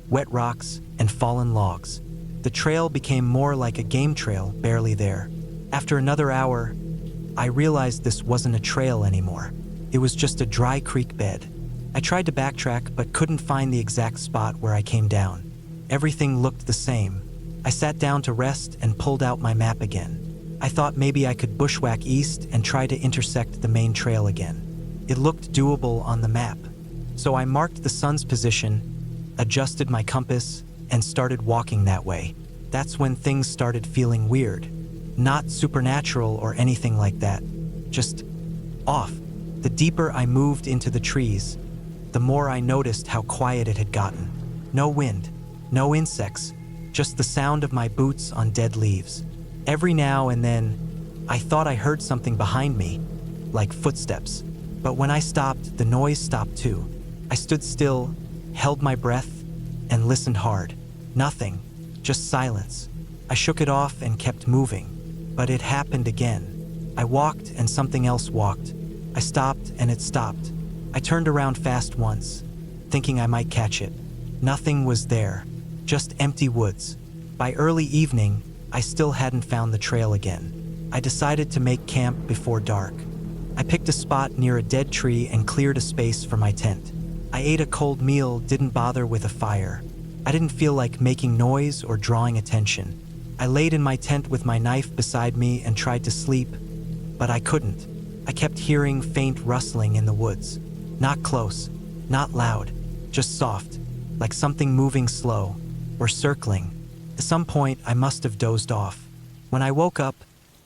wet rocks, and fallen logs. The trail became more like a game trail, barely there. After another hour, I realized this wasn't a trail anymore. It was just a dry creek bed. I tried to backtrack but couldn't find the exact spot where I came down. Everything looked the same. I sat down to rest and pulled out my map again. I thought maybe I could bushwhack east and try to intersect the main trail again. It looked doable on the map. So I marked the sun's position, adjusted my compass, and started walking that way. That's when things started feeling weird. Not supernatural or anything like that. Just off. The deeper I moved into the trees, the more I noticed how quiet it had gotten. No wind, no insects, just the sound of my boots on dead leaves. Every now and then, I thought I heard something behind me, like footsteps. But when I stopped, the noise stopped too. I stood still, held my breath, and listened hard. Nothing, just silence. I shook it off and kept moving, but it happened again. I walked and something else walked. I stopped and it stopped. I turned around fast once, thinking I might catch it. Nothing was there, just empty woods. By early evening, I still hadn't found the trail again. I decided to make camp before dark. I picked a spot near a dead tree and cleared a space for my tent. I ate a cold meal, didn't bother with a fire. I didn't feel like making noise or drawing attention. I laid in my tent with my knife beside me and tried to sleep, but I couldn't. I kept hearing faint rustling in the woods. Not close, not loud, just soft, like something moving slow, or circling. At some point, I must have dozed off. When I woke up,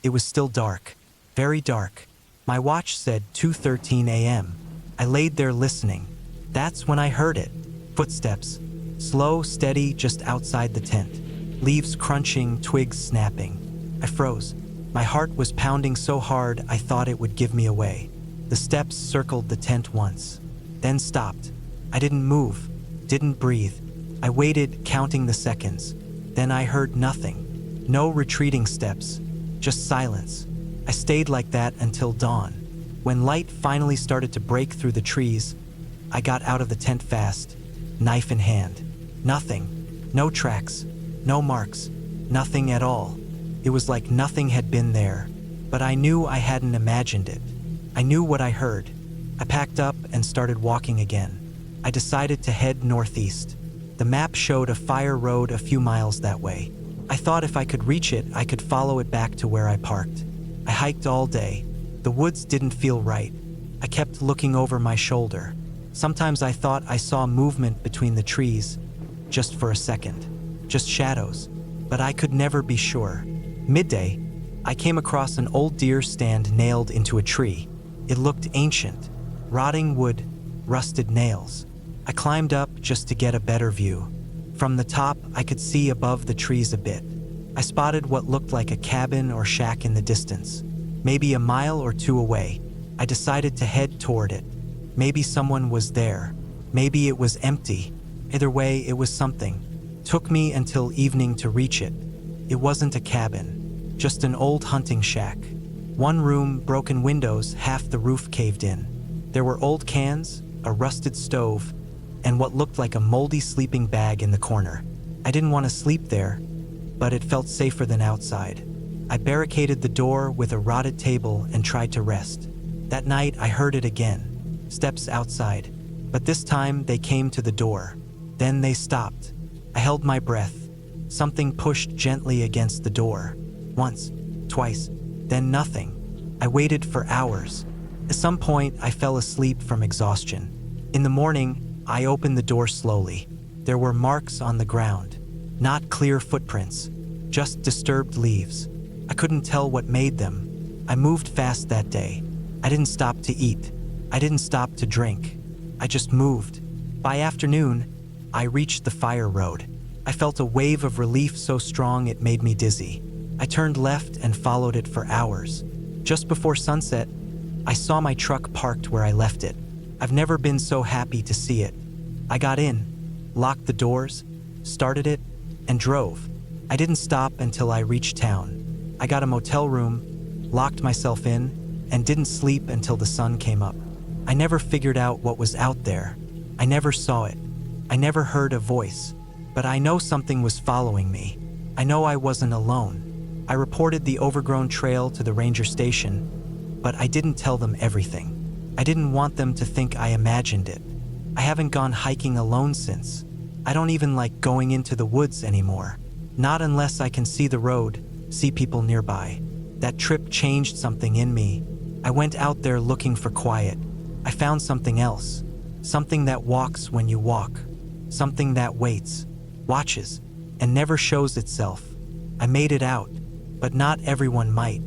it was still dark, very dark. My watch said 2:13 a.m. I laid there listening. That's when I heard it. Footsteps. Slow, steady, just outside the tent. Leaves crunching, twigs snapping. I froze. My heart was pounding so hard I thought it would give me away. The steps circled the tent once, then stopped. I didn't move, didn't breathe. I waited, counting the seconds. Then I heard nothing. No retreating steps, just silence. I stayed like that until dawn. When light finally started to break through the trees, I got out of the tent fast, knife in hand. Nothing. No tracks. No marks. Nothing at all. It was like nothing had been there, but I knew I hadn't imagined it. I knew what I heard. I packed up and started walking again. I decided to head northeast. The map showed a fire road a few miles that way. I thought if I could reach it, I could follow it back to where I parked. I hiked all day. The woods didn't feel right. I kept looking over my shoulder. Sometimes I thought I saw movement between the trees, just for a second, just shadows, but I could never be sure. Midday, I came across an old deer stand nailed into a tree. It looked ancient, rotting wood, rusted nails. I climbed up just to get a better view. From the top, I could see above the trees a bit. I spotted what looked like a cabin or shack in the distance, maybe a mile or two away. I decided to head toward it. Maybe someone was there. Maybe it was empty. Either way, it was something. Took me until evening to reach it. It wasn't a cabin, just an old hunting shack. One room, broken windows, half the roof caved in. There were old cans, a rusted stove, and what looked like a moldy sleeping bag in the corner. I didn't want to sleep there, but it felt safer than outside. I barricaded the door with a rotted table and tried to rest. That night, I heard it again, steps outside, but this time they came to the door. Then they stopped. I held my breath. Something pushed gently against the door. Once, twice, then nothing. I waited for hours. At some point, I fell asleep from exhaustion. In the morning, I opened the door slowly. There were marks on the ground, not clear footprints, just disturbed leaves. I couldn't tell what made them. I moved fast that day. I didn't stop to eat. I didn't stop to drink. I just moved. By afternoon, I reached the fire road. I felt a wave of relief so strong it made me dizzy. I turned left and followed it for hours. Just before sunset, I saw my truck parked where I left it. I've never been so happy to see it. I got in, locked the doors, started it, and drove. I didn't stop until I reached town. I got a motel room, locked myself in, and didn't sleep until the sun came up. I never figured out what was out there. I never saw it. I never heard a voice. But I know something was following me. I know I wasn't alone. I reported the overgrown trail to the ranger station, but I didn't tell them everything. I didn't want them to think I imagined it. I haven't gone hiking alone since. I don't even like going into the woods anymore. Not unless I can see the road, see people nearby. That trip changed something in me. I went out there looking for quiet. I found something else. Something that walks when you walk. Something that waits, watches, and never shows itself. I made it out, but not everyone might.